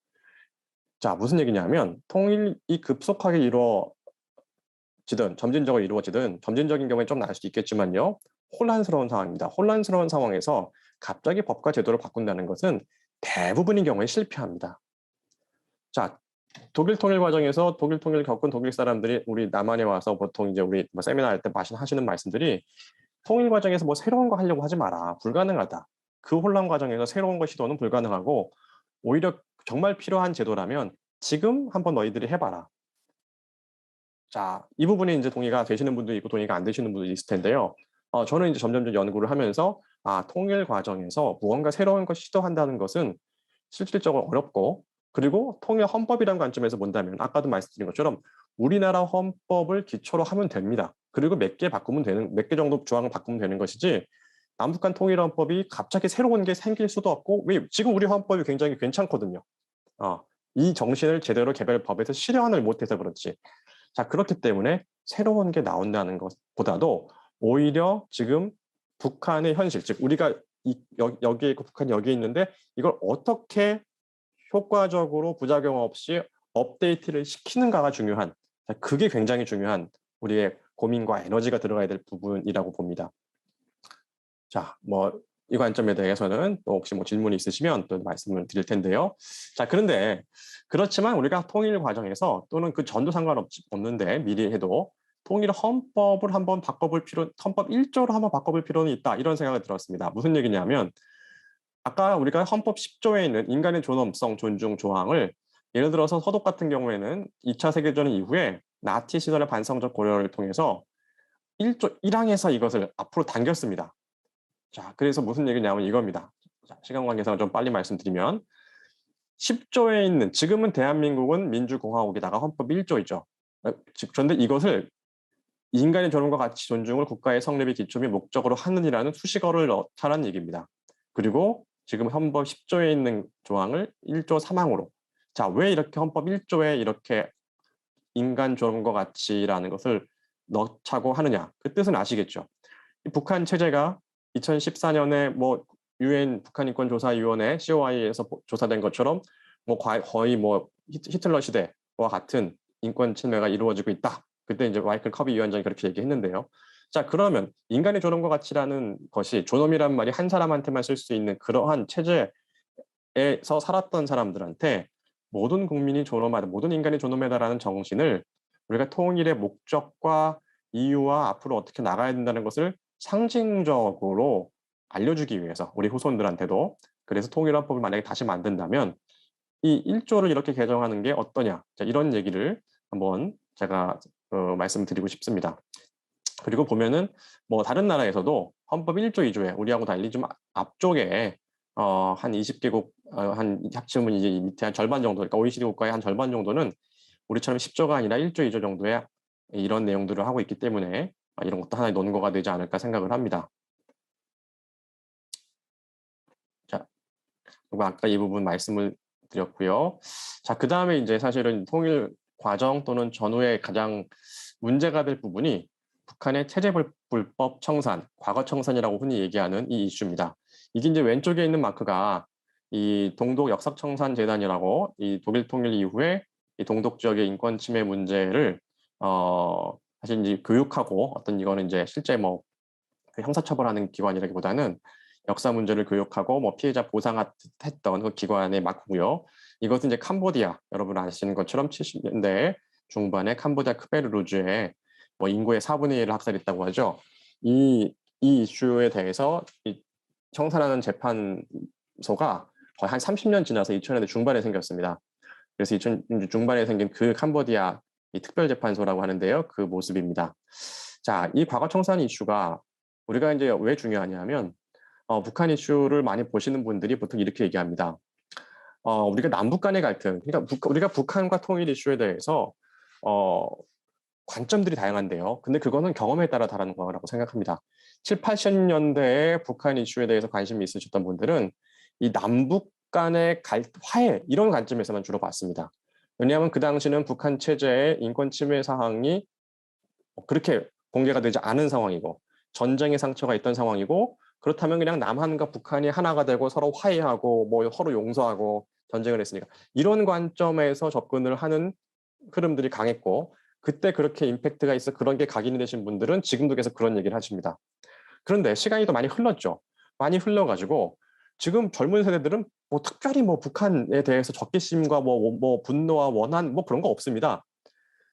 자, 무슨 얘기냐면 통일이 급속하게 이루어지든 점진적으로 이루어지든 점진적인 경우에 좀 나을 수도 있겠지만요. 혼란스러운 상황입니다. 혼란스러운 상황에서 갑자기 법과 제도를 바꾼다는 것은 대부분의 경우에 실패합니다. 자, 독일 통일 과정에서 독일 통일 겪은 독일 사람들이 우리 남한에 와서 보통 이제 우리 뭐 세미나 할 때 하시는 말씀들이 통일 과정에서 뭐 새로운 거 하려고 하지 마라. 불가능하다. 그 혼란 과정에서 새로운 거 시도는 불가능하고 오히려 정말 필요한 제도라면 지금 한번 너희들이 해봐라. 자, 이 부분에 이제 동의가 되시는 분도 있고 동의가 안 되시는 분도 있을 텐데요. 저는 이제 점점 연구를 하면서 통일 과정에서 무언가 새로운 걸 시도한다는 것은 실질적으로 어렵고 그리고 통일 헌법이라는 관점에서 본다면 아까도 말씀드린 것처럼 우리나라 헌법을 기초로 하면 됩니다. 그리고 몇 개 정도 조항을 바꾸면 되는 것이지 남북한 통일 헌법이 갑자기 새로운 게 생길 수도 없고 왜 지금 우리 헌법이 굉장히 괜찮거든요. 이 정신을 제대로 개별법에서 실현을 못해서 그렇지. 자, 그렇기 때문에 새로운 게 나온다는 것보다도 오히려 지금 북한의 현실, 즉 우리가 여기에 있고 북한이 여기에 있는데 이걸 어떻게 효과적으로 부작용 없이 업데이트를 시키는가가 중요한, 그게 굉장히 중요한 우리의 고민과 에너지가 들어가야 될 부분이라고 봅니다. 자, 뭐 이 관점에 대해서는 또 혹시 뭐 질문이 있으시면 또 말씀을 드릴 텐데요. 자, 그런데 그렇지만 우리가 통일 과정에서 또는 그 전도 상관없는데 미리 해도 통일 헌법을 한번 헌법 1조로 한번 바꿔볼 필요는 있다. 이런 생각이 들었습니다. 무슨 얘기냐면 아까 우리가 헌법 10조에 있는 인간의 존엄성 존중 조항을 예를 들어서 서독 같은 경우에는 2차 세계대전 이후에 나치 시절의 반성적 고려를 통해서 1조 1항에서 이것을 앞으로 당겼습니다. 자, 그래서 무슨 얘기냐면 이겁니다. 자, 시간 관계상 좀 빨리 말씀드리면 10조에 있는 지금은 대한민국은 민주공화국이다가 헌법 1조이죠. 그런데 이것을 인간의 존엄과 가치 존중을 국가의 성립의 기초 및 목적으로 하느니라는 수식어를 넣자는 얘기입니다. 그리고 지금 헌법 10조에 있는 조항을 1조 3항으로 자, 왜 이렇게 헌법 1조에 이렇게 인간 존엄과 가치라는 것을 넣자고 하느냐. 그 뜻은 아시겠죠. 북한 체제가 2014년에 뭐 유엔 북한인권조사위원회 COI에서 조사된 것처럼 뭐 거의 뭐 히틀러 시대와 같은 인권 침해가 이루어지고 있다. 그때 이제 마이클 커비 위원장이 그렇게 얘기했는데요. 자, 그러면 인간의 존엄과 가치라는 것이 존엄이란 말이 한 사람한테만 쓸 수 있는 그러한 체제에서 살았던 사람들한테 모든 국민이 존엄하다, 모든 인간이 존엄하다라는 정신을 우리가 통일의 목적과 이유와 앞으로 어떻게 나가야 된다는 것을 상징적으로 알려주기 위해서 우리 후손들한테도 그래서 통일헌법을 만약에 다시 만든다면 이 1조를 이렇게 개정하는 게 어떠냐. 자, 이런 얘기를 한번 제가 말씀드리고 싶습니다. 그리고 보면은 뭐 다른 나라에서도 헌법 1조, 2조에 우리하고 달리 좀 앞쪽에 한 20개국 한 합치면 이제 밑에 한 절반 정도, 그러니까 OECD 국가의 한 절반 정도는 우리처럼 10조가 아니라 1조, 2조 정도의 이런 내용들을 하고 있기 때문에 이런 것도 하나의 논거가 되지 않을까 생각을 합니다. 자, 그리고 아까 이 부분 말씀을 드렸고요. 자, 그 다음에 이제 사실은 통일 과정 또는 전후에 가장 문제가 될 부분이 북한의 체제 불법 청산, 과거 청산이라고 흔히 얘기하는 이 이슈입니다. 이게 이제 왼쪽에 있는 마크가 이 동독 역사 청산 재단이라고 이 독일 통일 이후에 이 동독 지역의 인권 침해 문제를 사실 이제 교육하고 어떤 이거는 이제 실제 뭐 형사처벌하는 기관이라기보다는 역사 문제를 교육하고 뭐 피해자 보상했던 그 기관의 마크고요. 이것은 이제 캄보디아, 여러분 아시는 것처럼 70년대 중반에 캄보디아 크메르루즈에 뭐 인구의 4분의 1을 학살했다고 하죠. 이 이슈에 대해서 이 청산하는 재판소가 거의 한 30년 지나서 2000년대 중반에 생겼습니다. 그래서 2000년대 중반에 생긴 그 캄보디아 이 특별재판소라고 하는데요. 그 모습입니다. 자, 이 과거 청산 이슈가 우리가 이제 왜 중요하냐면 북한 이슈를 많이 보시는 분들이 보통 이렇게 얘기합니다. 우리가 남북 간의 갈등, 그러니까 우리가 북한과 통일 이슈에 대해서 관점들이 다양한데요. 근데 그거는 경험에 따라 다른 거라고 생각합니다. 7, 80년대에 북한 이슈에 대해서 관심이 있으셨던 분들은 이 남북 간의 화해 이런 관점에서만 주로 봤습니다. 왜냐하면 그 당시는 북한 체제의 인권 침해 사항이 그렇게 공개가 되지 않은 상황이고 전쟁의 상처가 있던 상황이고 그렇다면 그냥 남한과 북한이 하나가 되고 서로 화해하고 뭐 서로 용서하고 전쟁을 했으니까 이런 관점에서 접근을 하는 흐름들이 강했고 그때 그렇게 임팩트가 있어 그런 게 각인이 되신 분들은 지금도 계속 그런 얘기를 하십니다. 그런데 시간이 또 많이 흘렀죠. 많이 흘러가지고 지금 젊은 세대들은 뭐 특별히 뭐 북한에 대해서 적개심과 뭐 분노와 원한 뭐 그런 거 없습니다.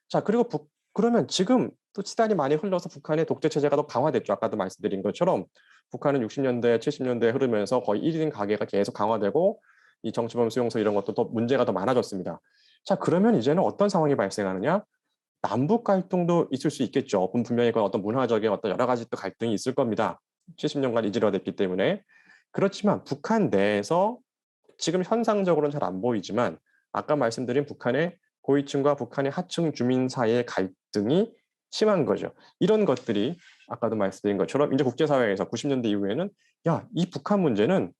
자, 그리고 그러면 지금 또 시간이 많이 흘러서 북한의 독재 체제가 더 강화됐죠. 아까도 말씀드린 것처럼 북한은 60년대, 70년대에 흐르면서 거의 1인 가계가 계속 강화되고 이 정치범 수용소 이런 것도 더 문제가 더 많아졌습니다. 자, 그러면 이제는 어떤 상황이 발생하느냐? 남북 갈등도 있을 수 있겠죠. 분명히 그건 어떤 문화적인 어떤 여러 가지 또 갈등이 있을 겁니다. 70년간 이질화됐기 때문에. 그렇지만 북한 내에서 지금 현상적으로는 잘 안 보이지만 아까 말씀드린 북한의 고위층과 북한의 하층 주민 사이의 갈등이 심한 거죠. 이런 것들이 아까도 말씀드린 것처럼 이제 국제사회에서 90년대 이후에는 야, 이 북한 문제는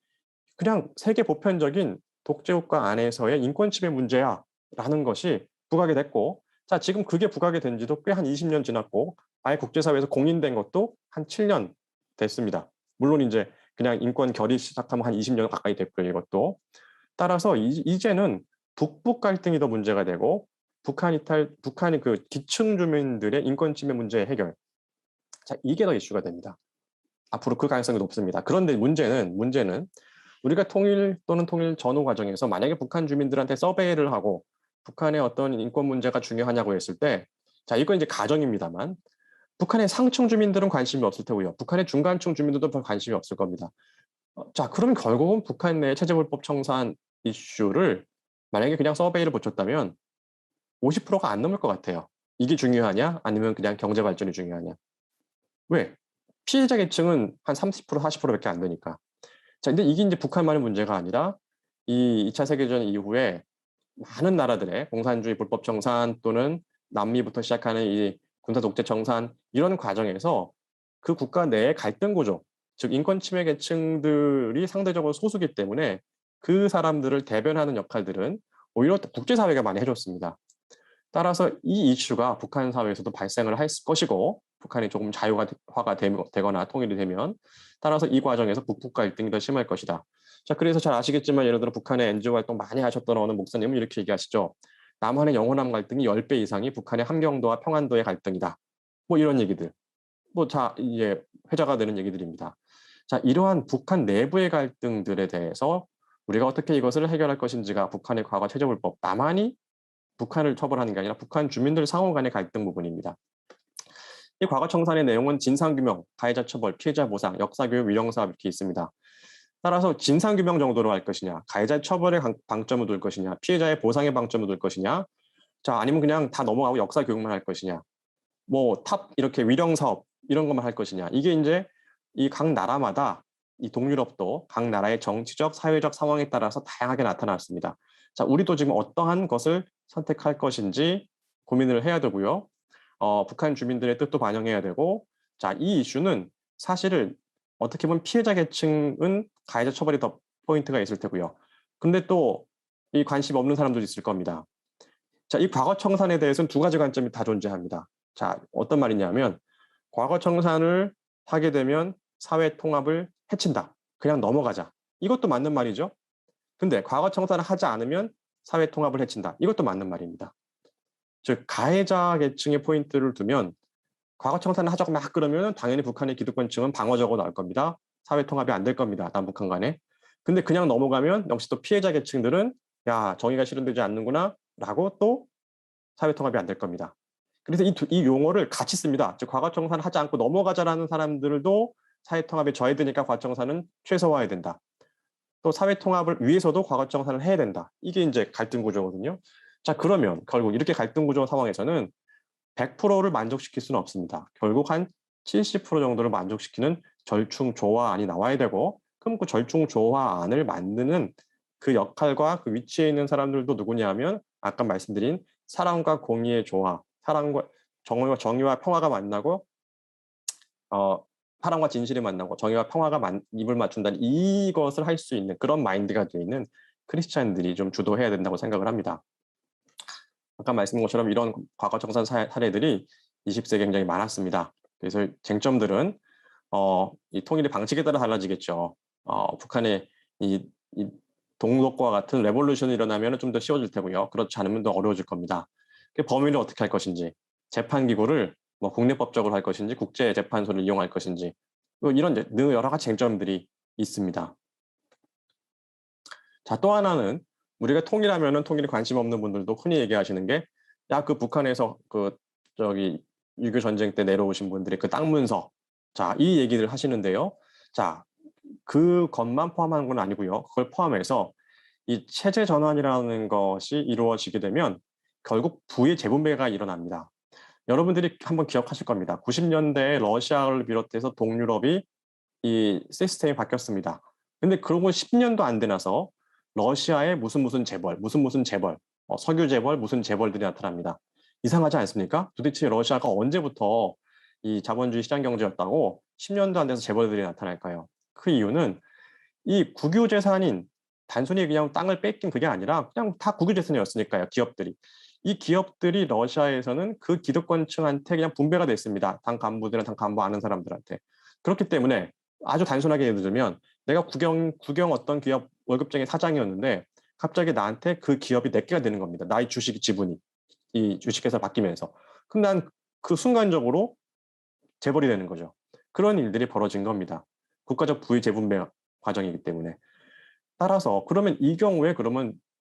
그냥 세계 보편적인 독재국가 안에서의 인권 침해 문제야 라는 것이 부각이 됐고 자, 지금 그게 부각이 된 지도 꽤 한 20년 지났고 아예 국제사회에서 공인된 것도 한 7년 됐습니다. 물론 이제 그냥 인권 결의 시작하면 한 20년 가까이 됐고요, 이것도. 따라서 이제는 북북 갈등이 더 문제가 되고 북한이 그 기층 주민들의 인권 침해 문제 해결. 자, 이게 더 이슈가 됩니다. 앞으로 그 가능성이 높습니다. 그런데 문제는 우리가 통일 또는 통일 전후 과정에서 만약에 북한 주민들한테 서베이를 하고 북한의 어떤 인권 문제가 중요하냐고 했을 때, 자, 이건 이제 가정입니다만, 북한의 상층 주민들은 관심이 없을 테고요. 북한의 중간층 주민들도 별 관심이 없을 겁니다. 자, 그럼 결국은 북한 내 체제불법 청산 이슈를 만약에 그냥 서베이를 붙였다면 50%가 안 넘을 것 같아요. 이게 중요하냐? 아니면 그냥 경제 발전이 중요하냐? 왜? 피해자 계층은 한 30%, 40%밖에 안 되니까. 자, 근데 이게 이제 북한만의 문제가 아니라 이 2차 세계대전 이후에 많은 나라들의 공산주의 불법 청산 또는 남미부터 시작하는 이 군사 독재 청산 이런 과정에서 그 국가 내의 갈등 구조, 즉 인권 침해 계층들이 상대적으로 소수기 때문에 그 사람들을 대변하는 역할들은 오히려 국제사회가 많이 해줬습니다. 따라서 이 이슈가 북한 사회에서도 발생을 했을 것이고 북한이 조금 자유화가 되거나 통일이 되면 따라서 이 과정에서 북북 갈등이 더 심할 것이다. 자, 그래서 잘 아시겠지만 예를 들어 북한의 NGO 활동 많이 하셨던 어느 목사님은 이렇게 얘기하시죠. 남한의 영원한 갈등이 10배 이상이 북한의 함경도와 평안도의 갈등이다. 뭐 이런 얘기들. 뭐 자, 이제 회자가 되는 얘기들입니다. 자, 이러한 북한 내부의 갈등들에 대해서 우리가 어떻게 이것을 해결할 것인지가 북한의 과거 체제불법, 남한이 북한을 처벌하는 게 아니라 북한 주민들 상호 간의 갈등 부분입니다. 이 과거 청산의 내용은 진상규명, 가해자 처벌, 피해자 보상, 역사교육, 위령사업 이렇게 있습니다. 따라서 진상규명 정도로 할 것이냐, 가해자 처벌에 방점을 둘 것이냐, 피해자의 보상에 방점을 둘 것이냐, 자, 아니면 그냥 다 넘어가고 역사교육만 할 것이냐, 뭐 탑 이렇게 위령사업 이런 것만 할 것이냐. 이게 이제 이 각 나라마다 이 동유럽도 각 나라의 정치적, 사회적 상황에 따라서 다양하게 나타났습니다. 자, 우리도 지금 어떠한 것을 선택할 것인지 고민을 해야 되고요. 북한 주민들의 뜻도 반영해야 되고, 자, 이 이슈는 사실은 어떻게 보면 피해자 계층은 가해자 처벌이 더 포인트가 있을 테고요. 근데 또 이 관심 없는 사람도 있을 겁니다. 자, 이 과거 청산에 대해서는 두 가지 관점이 다 존재합니다. 자, 어떤 말이냐면 과거 청산을 하게 되면 사회 통합을 해친다. 그냥 넘어가자. 이것도 맞는 말이죠. 근데 과거 청산을 하지 않으면 사회 통합을 해친다. 이것도 맞는 말입니다. 즉 가해자 계층의 포인트를 두면 과거 청산을 하자고 막 그러면 당연히 북한의 기득권층은 방어적으로 나올 겁니다. 사회 통합이 안 될 겁니다. 남북한 간에. 근데 그냥 넘어가면 역시 또 피해자 계층들은 야, 정의가 실현되지 않는구나 라고 또 사회 통합이 안 될 겁니다. 그래서 이 용어를 같이 씁니다. 즉 과거 청산을 하지 않고 넘어가자라는 사람들도 사회 통합에 져야 되니까 과거 청산은 최소화해야 된다. 또 사회 통합을 위해서도 과거 청산을 해야 된다. 이게 이제 갈등 구조거든요. 자, 그러면 결국 이렇게 갈등 구조 상황에서는 100%를 만족시킬 수는 없습니다. 결국 한 70% 정도를 만족시키는 절충 조화안이 나와야 되고, 그럼 그 절충 조화안을 만드는 그 역할과 그 위치에 있는 사람들도 누구냐면 아까 말씀드린 사랑과 공의의 조화, 사랑과 정의와 평화가 만나고 사랑과 진실이 만나고 정의와 평화가 입을 맞춘다는 이것을 할 수 있는 그런 마인드가 되어 있는 크리스찬들이 좀 주도해야 된다고 생각을 합니다. 아까 말씀드린 것처럼 이런 과거 청산 사례들이 20세기에 굉장히 많았습니다. 그래서 쟁점들은 이 통일의 방식에 따라 달라지겠죠. 북한의 이 동독과 같은 레볼루션이 일어나면 좀 더 쉬워질 테고요. 그렇지 않으면 더 어려워질 겁니다. 그 범위를 어떻게 할 것인지, 재판기구를 뭐 국내법적으로 할 것인지, 국제재판소를 이용할 것인지, 뭐 이런 여러 가지 쟁점들이 있습니다. 자, 또 하나는 우리가 통일하면은 통일에 관심 없는 분들도 흔히 얘기하시는 게, 야, 그 북한에서 저기 6.25 전쟁 때 내려오신 분들의 그 땅 문서, 자, 이 얘기를 하시는데요. 자, 그것만 포함하는 건 아니고요. 그걸 포함해서 이 체제 전환이라는 것이 이루어지게 되면 결국 부의 재분배가 일어납니다. 여러분들이 한번 기억하실 겁니다. 90년대에 러시아를 비롯해서 동유럽이 이 시스템이 바뀌었습니다. 근데 그러고 10년도 안 되나서 러시아의 무슨 재벌, 무슨 재벌, 석유 재벌, 무슨 재벌들이 나타납니다. 이상하지 않습니까? 도대체 러시아가 언제부터 이 자본주의 시장 경제였다고 10년도 안 돼서 재벌들이 나타날까요? 그 이유는 이 국유재산인 단순히 그냥 땅을 뺏긴 그게 아니라 그냥 다 국유재산이었으니까요, 기업들이. 이 기업들이 러시아에서는 그 기득권층한테 그냥 분배가 됐습니다. 당 간부들은 당 간부 아는 사람들한테. 그렇기 때문에 아주 단순하게 예를 들면 내가 국영 어떤 기업 월급쟁이 사장이었는데 갑자기 나한테 그 기업이 내 개가 되는 겁니다. 나의 주식 지분이 이 주식회사 바뀌면서. 그럼 난 그 순간적으로 재벌이 되는 거죠. 그런 일들이 벌어진 겁니다. 국가적 부의 재분배 과정이기 때문에. 따라서 그러면 이 경우에 그러면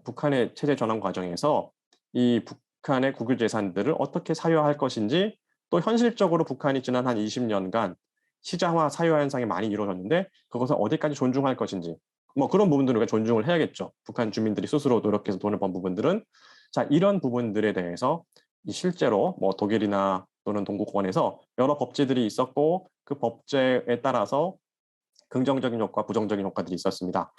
북한의 체제 전환 과정에서 이 북한의 국유 재산들을 어떻게 사유화할 것인지 또 현실적으로 북한이 지난 한 20년간 시자화, 사유화 현상이 많이 이루어졌는데 그것을 어디까지 존중할 것인지 뭐 그런 부분들을 우리가 존중을 해야겠죠. 북한 주민들이 스스로 노력해서 돈을 번 부분들은. 자, 이런 부분들에 대해서 실제로 뭐 독일이나 또는 동구권에서 여러 법제들이 있었고 그 법제에 따라서 긍정적인 효과, 부정적인 효과들이 있었습니다.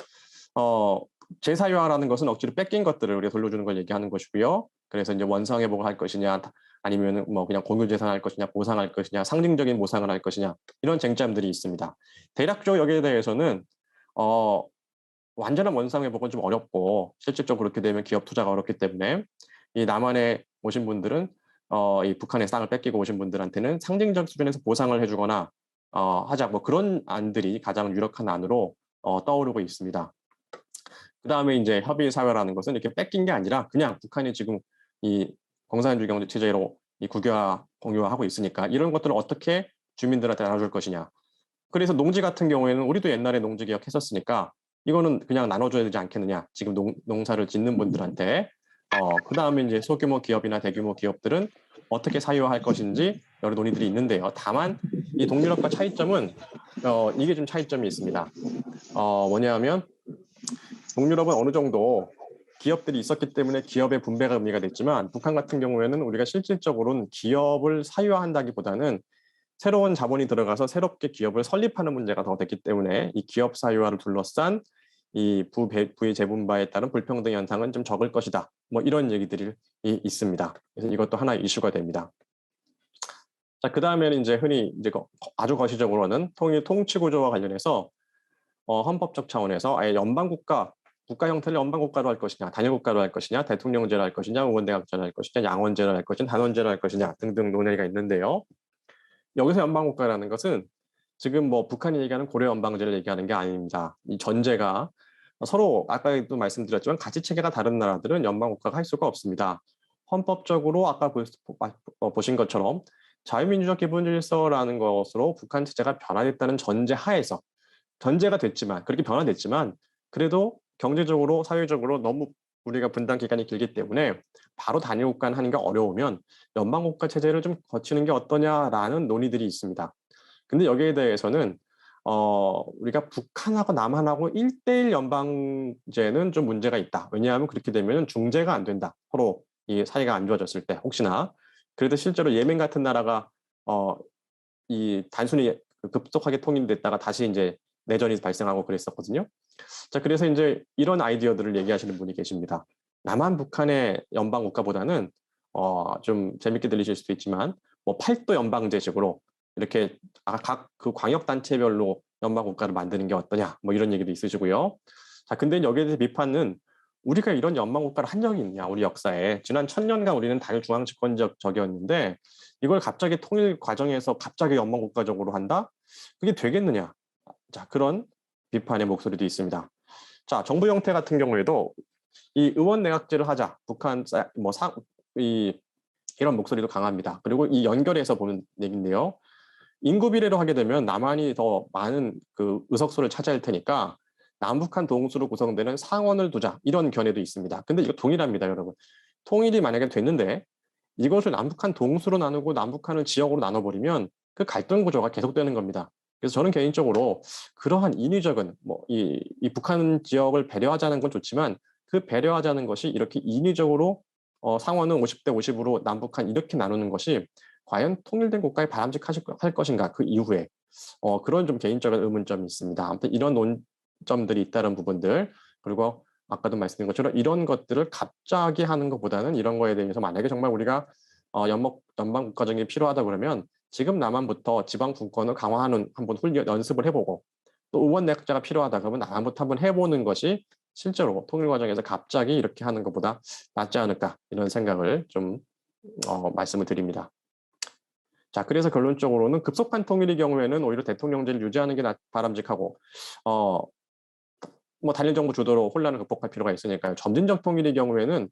재사유화라는 것은 억지로 뺏긴 것들을 우리가 돌려주는 걸 얘기하는 것이고요. 그래서 이제 원상회복을 할 것이냐, 아니면 뭐 그냥 공유재산을 할 것이냐, 보상할 것이냐, 상징적인 보상을 할 것이냐 이런 쟁점들이 있습니다. 대략적으로 여기에 대해서는 완전한 원상회복은 좀 어렵고 실질적으로 그렇게 되면 기업 투자가 어렵기 때문에 이 남한에 오신 분들은 이 북한의 땅을 뺏기고 오신 분들한테는 상징적 수준에서 보상을 해주거나 하자 뭐 그런 안들이 가장 유력한 안으로 떠오르고 있습니다. 그 다음에 이제 협의 사회라는 것은 이렇게 뺏긴 게 아니라 그냥 북한이 지금 이 공산주의 경제 체제로 이 국유화 공유화하고 있으니까 이런 것들을 어떻게 주민들한테 나눠줄 것이냐. 그래서 농지 같은 경우에는 우리도 옛날에 농지 개혁 했었으니까 이거는 그냥 나눠줘야 되지 않겠느냐. 지금 농사를 짓는 분들한테. 그 다음에 이제 소규모 기업이나 대규모 기업들은 어떻게 사유화할 것인지 여러 논의들이 있는데요. 다만 이 동유럽과 차이점은 이게 좀 차이점이 있습니다. 뭐냐면 동유럽은 어느 정도 기업들이 있었기 때문에 기업의 분배가 의미가 됐지만 북한 같은 경우에는 우리가 실질적으로는 기업을 사유화한다기보다는 새로운 자본이 들어가서 새롭게 기업을 설립하는 문제가 더 됐기 때문에 이 기업 사유화를 둘러싼 이 부의 재분배에 따른 불평등 현상은 좀 적을 것이다. 뭐 이런 얘기들이 있습니다. 그래서 이것도 하나의 이슈가 됩니다. 자, 그 다음에는 이제 흔히 이제 아주 거시적으로는 통일 통치 구조와 관련해서 헌법적 차원에서 아예 연방국가 국가 형태를 연방국가로 할 것이냐, 단일국가로 할 것이냐, 대통령제로 할 것이냐, 의원대각제로 할 것이냐, 양원제로 할 것이냐, 단원제로 할 것이냐 등등 논의가 있는데요. 여기서 연방국가라는 것은 지금 뭐 북한이 얘기하는 고려 연방제를 얘기하는 게 아닙니다. 이 전제가 서로 아까도 말씀드렸지만 가치 체계가 다른 나라들은 연방국가가 할 수가 없습니다. 헌법적으로 아까 보신 것처럼 자유민주적 기본질서라는 것으로 북한 체제가 변화됐다는 전제 하에서 전제가 됐지만 그렇게 변화됐지만 그래도 경제적으로 사회적으로 너무 우리가 분단 기간이 길기 때문에 바로 단일국가 하는 게 어려우면 연방국가 체제를 좀 거치는 게 어떠냐라는 논의들이 있습니다. 근데 여기에 대해서는 우리가 북한하고 남한하고 1대1 연방제는 좀 문제가 있다. 왜냐하면 그렇게 되면 중재가 안 된다. 서로 이 사이가 안 좋아졌을 때 혹시나. 그래도 실제로 예멘 같은 나라가 이 단순히 급속하게 통일됐다가 다시 이제 내전이 발생하고 그랬었거든요. 자, 그래서 이제 이런 아이디어들을 얘기하시는 분이 계십니다. 남한 북한의 연방 국가보다는 좀 재밌게 들리실 수도 있지만 뭐 8도 연방제식으로 이렇게 각 그 광역 단체별로 연방 국가를 만드는 게 어떠냐 뭐 이런 얘기도 있으시고요. 자, 근데 여기에 대해서 비판은 우리가 이런 연방 국가를 한 적이 있냐 우리 역사에 지난 1000년간 우리는 단일 중앙 집권적이었는데 이걸 갑자기 통일 과정에서 갑자기 연방 국가적으로 한다? 그게 되겠느냐? 자, 그런 비판의 목소리도 있습니다. 자, 정부 형태 같은 경우에도 이 의원 내각제를 하자. 북한 이런 목소리도 강합니다. 그리고 이 연결해서 보는 얘기인데요. 인구 비례로 하게 되면 남한이 더 많은 그 의석수를 차지할 테니까 남북한 동수로 구성되는 상원을 두자. 이런 견해도 있습니다. 근데 이거 동일합니다, 여러분. 통일이 만약에 됐는데 이것을 남북한 동수로 나누고 남북한을 지역으로 나눠버리면 그 갈등 구조가 계속되는 겁니다. 그래서 저는 개인적으로 그러한 인위적인 이 북한 지역을 배려하자는 건 좋지만 그 배려하자는 것이 이렇게 인위적으로 상원은 50대 50으로 남북한 이렇게 나누는 것이 과연 통일된 국가에 바람직할 것인가 그 이후에 그런 좀 개인적인 의문점이 있습니다. 아무튼 이런 논점들이 있다는 부분들 그리고 아까도 말씀드린 것처럼 이런 것들을 갑자기 하는 것보다는 이런 거에 대해서 만약에 정말 우리가 연방 국가정이 필요하다 그러면 지금 남한부터 지방 분권을 강화하는 한번 연습을 해보고 또 의원 내각제가 필요하다 그러면 남한부터 한번 해보는 것이 실제로 통일 과정에서 갑자기 이렇게 하는 것보다 낫지 않을까 이런 생각을 좀 말씀을 드립니다. 자, 그래서 결론적으로는 급속한 통일의 경우에는 오히려 대통령제를 유지하는 게 바람직하고 뭐 단일 정부 주도로 혼란을 극복할 필요가 있으니까요. 점진적 통일의 경우에는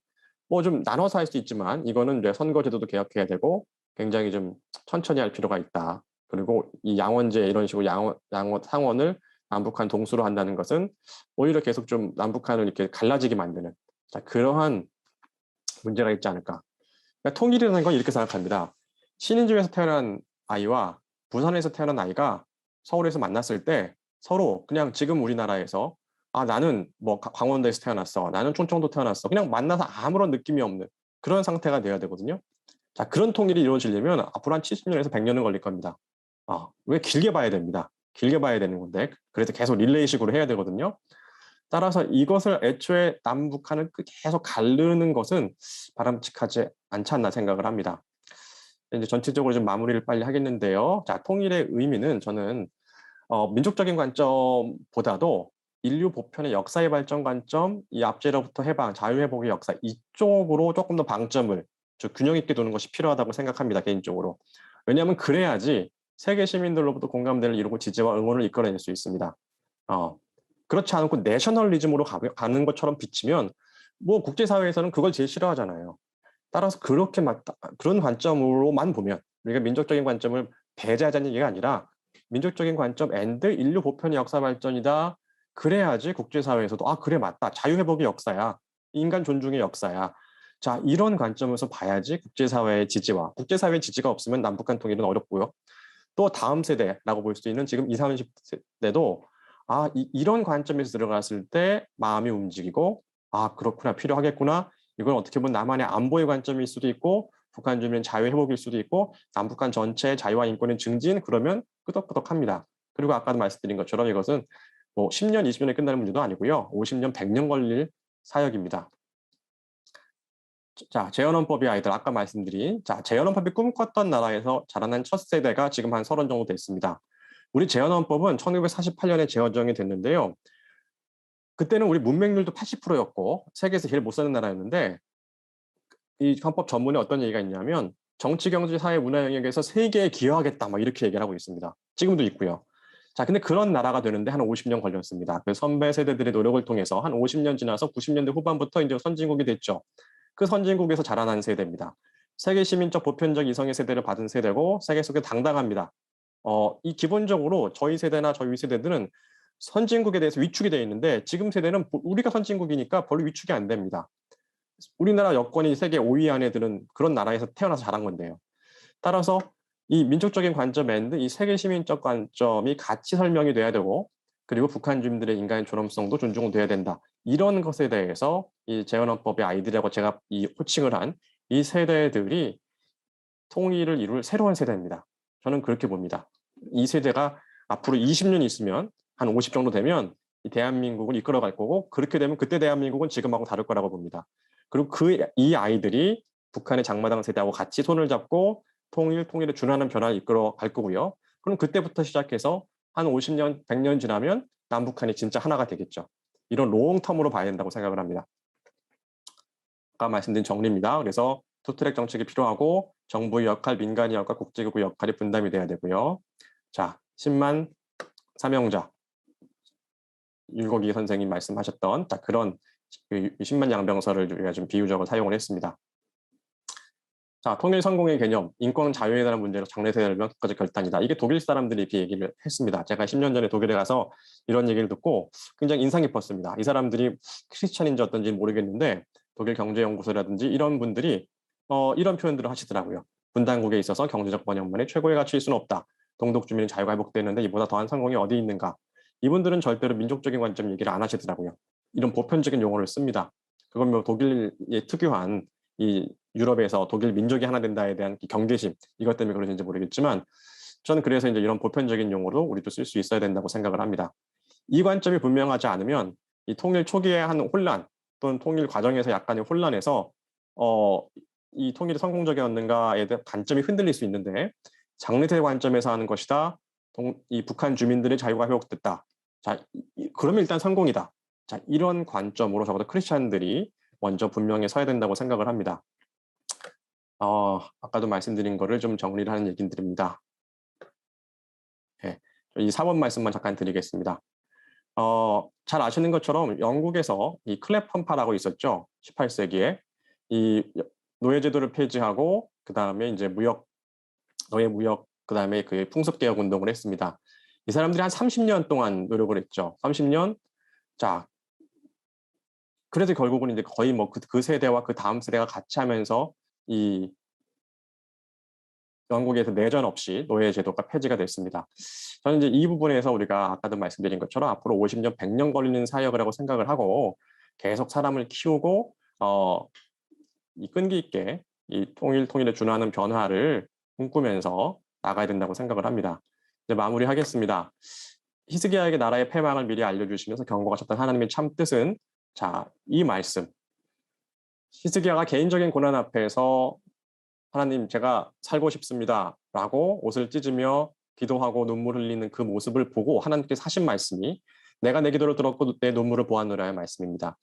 뭐 좀 나눠서 할 수 있지만 이거는 이제 선거제도도 개혁해야 되고 굉장히 좀 천천히 할 필요가 있다. 그리고 이 양원제 이런 식으로 상원을 남북한 동수로 한다는 것은 오히려 계속 좀 남북한을 이렇게 갈라지게 만드는 자, 그러한 문제가 있지 않을까. 그러니까 통일이라는 건 이렇게 생각합니다. 신인주에서 태어난 아이와 부산에서 태어난 아이가 서울에서 만났을 때 서로 그냥 지금 우리나라에서 나는 뭐 강원도에서 태어났어. 나는 충청도 태어났어. 그냥 만나서 아무런 느낌이 없는 그런 상태가 돼야 되거든요. 자, 그런 통일이 이루어지려면 앞으로 한 70년에서 100년은 걸릴 겁니다. 왜 길게 봐야 됩니다. 길게 봐야 되는 건데 그래서 계속 릴레이식으로 해야 되거든요. 따라서 이것을 애초에 남북한을 계속 가르는 것은 바람직하지 않지 않나 생각을 합니다. 이제 전체적으로 좀 마무리를 빨리 하겠는데요. 자, 통일의 의미는 저는 민족적인 관점보다도 인류 보편의 역사의 발전 관점, 이 압제로부터 해방, 자유회복의 역사 이쪽으로 조금 더 방점을 균형 있게 두는 것이 필요하다고 생각합니다. 개인적으로. 왜냐하면 그래야지 세계 시민들로부터 공감대를 이루고 지지와 응원을 이끌어낼 수 있습니다. 어, 그렇지 않고 내셔널리즘으로 가는 것처럼 비치면 뭐 국제사회에서는 그걸 제일 싫어하잖아요. 따라서 그렇게 그런 관점으로만 보면 우리가 민족적인 관점을 배제하자는 얘기가 아니라 민족적인 관점 앤드 인류 보편의 역사 발전이다. 그래야지 국제사회에서도 그래 맞다. 자유회복의 역사야. 인간 존중의 역사야. 자, 이런 관점에서 봐야지 국제사회의 지지와 국제사회의 지지가 없으면 남북한 통일은 어렵고요. 또 다음 세대라고 볼 수 있는 지금 20, 30세대도 이런 관점에서 들어갔을 때 마음이 움직이고 그렇구나 필요하겠구나 이건 어떻게 보면 남한의 안보의 관점일 수도 있고 북한 주민의 자유 회복일 수도 있고 남북한 전체의 자유와 인권의 증진 그러면 끄덕끄덕합니다. 그리고 아까도 말씀드린 것처럼 이것은 뭐 10년, 20년에 끝나는 문제도 아니고요. 50년, 100년 걸릴 사역입니다. 자, 재헌헌법의 아이들 아까 말씀드린 재헌헌법이 꿈꿨던 나라에서 자라난 첫 세대가 지금 한 30 정도 됐습니다. 우리 재헌헌법은 1948년에 제정이 됐는데요. 그때는 우리 문맹률도 80%였고 세계에서 제일 못 사는 나라였는데 이 헌법 전문에 어떤 얘기가 있냐면 정치, 경제, 사회, 문화 영역에서 세계에 기여하겠다 막 이렇게 얘기를 하고 있습니다. 지금도 있고요. 자, 근데 그런 나라가 되는데 한 50년 걸렸습니다. 그 선배 세대들의 노력을 통해서 한 50년 지나서 90년대 후반부터 이제 선진국이 됐죠. 그 선진국에서 자라난 세대입니다. 세계 시민적 보편적 이성의 세대를 받은 세대고 세계 속에 당당합니다. 이 기본적으로 저희 세대나 저희 세대들은 선진국에 대해서 위축이 되어 있는데 지금 세대는 우리가 선진국이니까 별로 위축이 안 됩니다. 우리나라 여권이 세계 5위 안에 드는 그런 나라에서 태어나서 자란 건데요. 따라서 이 민족적인 관점 앤드 이 세계 시민적 관점이 같이 설명이 돼야 되고 그리고 북한 주민들의 인간의 존엄성도 존중돼야 된다. 이런 것에 대해서 이 재헌헌법의 아이들이라고 제가 이 호칭을 한 이 세대들이 통일을 이룰 새로운 세대입니다. 저는 그렇게 봅니다. 이 세대가 앞으로 20년 있으면 한 50 정도 되면 이 대한민국을 이끌어갈 거고 그렇게 되면 그때 대한민국은 지금하고 다를 거라고 봅니다. 그리고 이 아이들이 북한의 장마당 세대하고 같이 손을 잡고 통일에 준하는 변화를 이끌어갈 거고요. 그럼 그때부터 시작해서 한 50년, 100년 지나면 남북한이 진짜 하나가 되겠죠. 이런 롱텀으로 봐야 된다고 생각을 합니다. 아까 말씀드린 정리입니다. 그래서 투트랙 정책이 필요하고 정부의 역할, 민간의 역할, 국제기구 역할이 분담이 돼야 되고요. 자, 10만 사명자 율곡이 선생님 말씀하셨던 그런 10만 양병설을 우리가 좀 비유적으로 사용을 했습니다. 자, 통일 성공의 개념, 인권 자유에 대한 문제로 장래세대를 명확까지 결단이다. 이게 독일 사람들이 이렇게 얘기를 했습니다. 제가 10년 전에 독일에 가서 이런 얘기를 듣고 굉장히 인상 깊었습니다. 이 사람들이 크리스찬인지 어떤지 모르겠는데 독일 경제연구소라든지 이런 분들이 이런 표현들을 하시더라고요. 분단국에 있어서 경제적 번영만이 최고의 가치일 수는 없다. 동독 주민의 자유가 회복되는데 이보다 더한 성공이 어디 있는가. 이분들은 절대로 민족적인 관점 얘기를 안 하시더라고요. 이런 보편적인 용어를 씁니다. 그건 뭐 독일의 특유한 이 유럽에서 독일 민족이 하나 된다에 대한 경계심 이것 때문에 그런지 모르겠지만 저는 그래서 이제 이런 보편적인 용어로 우리도 쓸 수 있어야 된다고 생각을 합니다. 이 관점이 분명하지 않으면 이 통일 초기에 한 혼란 또는 통일 과정에서 약간의 혼란에서 이 통일이 성공적이었는가에 대한 관점이 흔들릴 수 있는데 장래세 관점에서 하는 것이다. 이 북한 주민들의 자유가 회복됐다. 자, 그러면 일단 성공이다. 자, 이런 관점으로 적어도 크리스찬들이 먼저 분명히 서야 된다고 생각을 합니다. 아까도 말씀드린 거를 좀 정리를 하는 얘기들입니다. 네, 이 4번 말씀만 잠깐 드리겠습니다. 잘 아시는 것처럼 영국에서 이 클랩헌파라고 있었죠. 18세기에 이 노예제도를 폐지하고 그 다음에 이제 노예 무역 그 다음에 그 풍습개혁 운동을 했습니다. 이 사람들이 한 30년 동안 노력을 했죠. 30년. 자, 그래도 결국은 이제 거의 뭐 그 세대와 그 다음 세대가 같이 하면서 이 영국에서 내전 없이 노예 제도가 폐지가 됐습니다. 저는 이제 이 부분에서 우리가 아까도 말씀드린 것처럼 앞으로 50년, 100년 걸리는 사역이라고 생각을 하고 계속 사람을 키우고 이 끈기 있게 이 통일에 준하는 변화를 꿈꾸면서 나가야 된다고 생각을 합니다. 이제 마무리하겠습니다. 히스기야에게 나라의 패망을 미리 알려주시면서 경고하셨던 하나님의 참 뜻은 자, 이 말씀. 히스기야가 개인적인 고난 앞에서 하나님 제가 살고 싶습니다 라고 옷을 찢으며 기도하고 눈물 흘리는 그 모습을 보고 하나님께서 하신 말씀이 내가 내 기도를 들었고 내 눈물을 보았노라의 말씀입니다.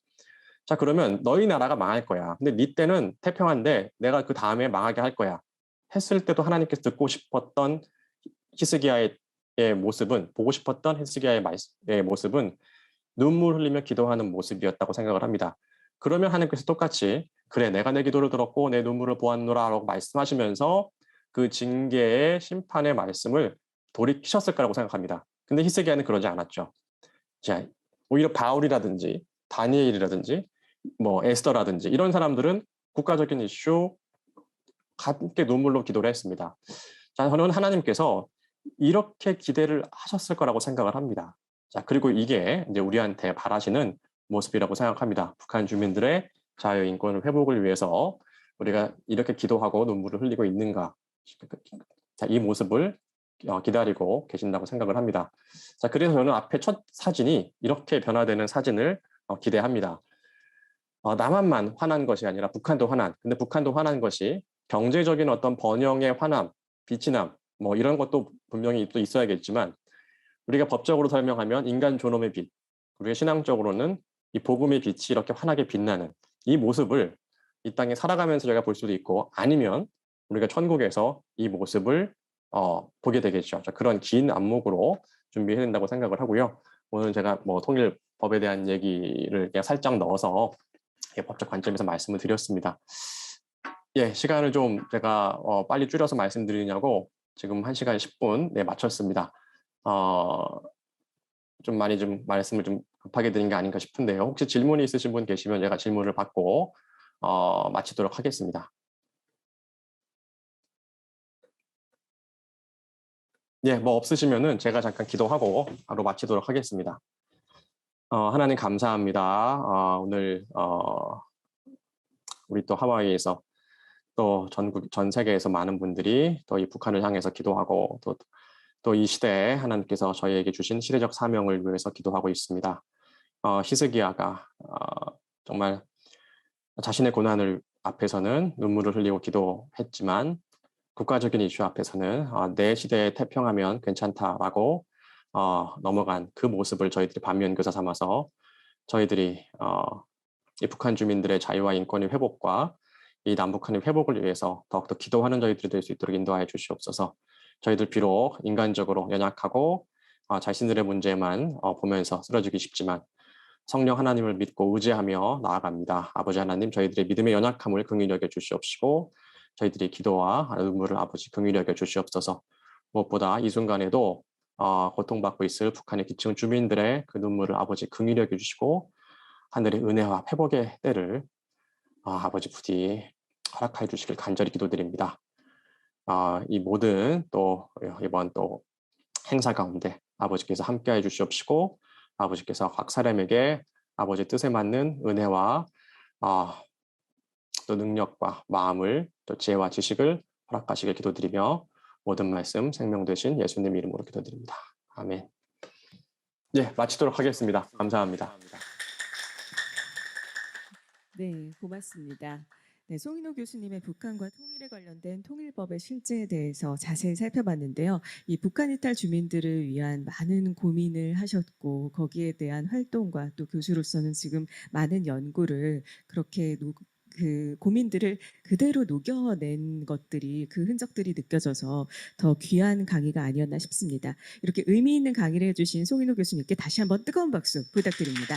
자, 그러면 너희 나라가 망할 거야. 근데 네 때는 태평한데 내가 그 다음에 망하게 할 거야. 했을 때도 하나님께서 듣고 싶었던 히스기야의 모습은 보고 싶었던 히스기야의 모습은 눈물 흘리며 기도하는 모습이었다고 생각을 합니다. 그러면 하나님께서 똑같이 그래 내가 내 기도를 들었고 내 눈물을 보았노라 라고 말씀하시면서 그 징계의 심판의 말씀을 돌이키셨을 거라고 생각합니다. 근데 히스기야는 그러지 않았죠. 자, 오히려 바울이라든지 다니엘이라든지 뭐 에스더라든지 이런 사람들은 국가적인 이슈 함께 눈물로 기도를 했습니다. 자, 저는 하나님께서 이렇게 기대를 하셨을 거라고 생각을 합니다. 자, 그리고 이게 이제 우리한테 바라시는 모습이라고 생각합니다. 북한 주민들의 자유 인권 회복을 위해서 우리가 이렇게 기도하고 눈물을 흘리고 있는가? 자, 이 모습을 기다리고 계신다고 생각을 합니다. 자, 그래서 저는 앞에 첫 사진이 이렇게 변화되는 사진을 기대합니다. 남한만 화난 것이 아니라 북한도 화난. 근데 북한도 화난 것이 경제적인 어떤 번영의 화남, 비치남, 뭐 이런 것도 분명히 또 있어야겠지만 우리가 법적으로 설명하면 인간 존엄의 빛, 우리가 신앙적으로는 이 복음의 빛이 이렇게 환하게 빛나는 이 모습을 이 땅에 살아가면서 저희가 볼 수도 있고 아니면 우리가 천국에서 이 모습을 보게 되겠죠. 자, 그런 긴 안목으로 준비해야 된다고 생각을 하고요. 오늘 제가 뭐 통일법에 대한 얘기를 그냥 살짝 넣어서 법적 관점에서 말씀을 드렸습니다. 예, 시간을 좀 제가 빨리 줄여서 말씀드리냐고 지금 1시간 10분 네, 마쳤습니다. 좀 많이 좀 말씀을 좀 급하게 드린 게 아닌가 싶은데요. 혹시 질문이 있으신 분 계시면 제가 질문을 받고 마치도록 하겠습니다. 예, 뭐 없으시면은 제가 잠깐 기도하고 바로 마치도록 하겠습니다. 하나님 감사합니다. 오늘 우리 또 하와이에서 또 전 세계에서 많은 분들이 또 이 북한을 향해서 기도하고 또 이 시대에 하나님께서 저희에게 주신 시대적 사명을 위해서 기도하고 있습니다. 히스기야가 정말 자신의 고난을 앞에서는 눈물을 흘리고 기도했지만 국가적인 이슈 앞에서는 내 시대에 태평하면 괜찮다라고 넘어간 그 모습을 저희들이 반면교사 삼아서 저희들이 이 북한 주민들의 자유와 인권의 회복과 이 남북한의 회복을 위해서 더욱더 기도하는 저희들이 될 수 있도록 인도하여 주시옵소서. 저희들 비록 인간적으로 연약하고 자신들의 문제만 보면서 쓰러지기 쉽지만 성령 하나님을 믿고 의지하며 나아갑니다. 아버지 하나님 저희들의 믿음의 연약함을 긍휼히 여겨 주시옵시고 저희들이 기도와 눈물을 아버지 긍휼히 여겨 주시옵소서. 무엇보다 이 순간에도 고통받고 있을 북한의 기층 주민들의 그 눈물을 아버지 긍휼히 여겨 주시고 하늘의 은혜와 회복의 때를 아버지 부디 허락하여 주시길 간절히 기도드립니다. 이 모든 또 이번 또 행사 가운데 아버지께서 함께해 주시옵시고 아버지께서 각 사람에게 아버지 뜻에 맞는 은혜와 또 능력과 마음을 또 지혜와 지식을 허락하시길 기도드리며 모든 말씀 생명 되신 예수님 이름으로 기도드립니다. 아멘. 예, 마치도록 하겠습니다. 감사합니다. 네, 고맙습니다. 네, 송인호 교수님의 북한과 통일에 관련된 통일법의 실제에 대해서 자세히 살펴봤는데요. 이 북한 이탈 주민들을 위한 많은 고민을 하셨고 거기에 대한 활동과 또 교수로서는 지금 많은 연구를 그렇게 그 고민들을 그대로 녹여낸 것들이 그 흔적들이 느껴져서 더 귀한 강의가 아니었나 싶습니다. 이렇게 의미 있는 강의를 해주신 송인호 교수님께 다시 한번 뜨거운 박수 부탁드립니다.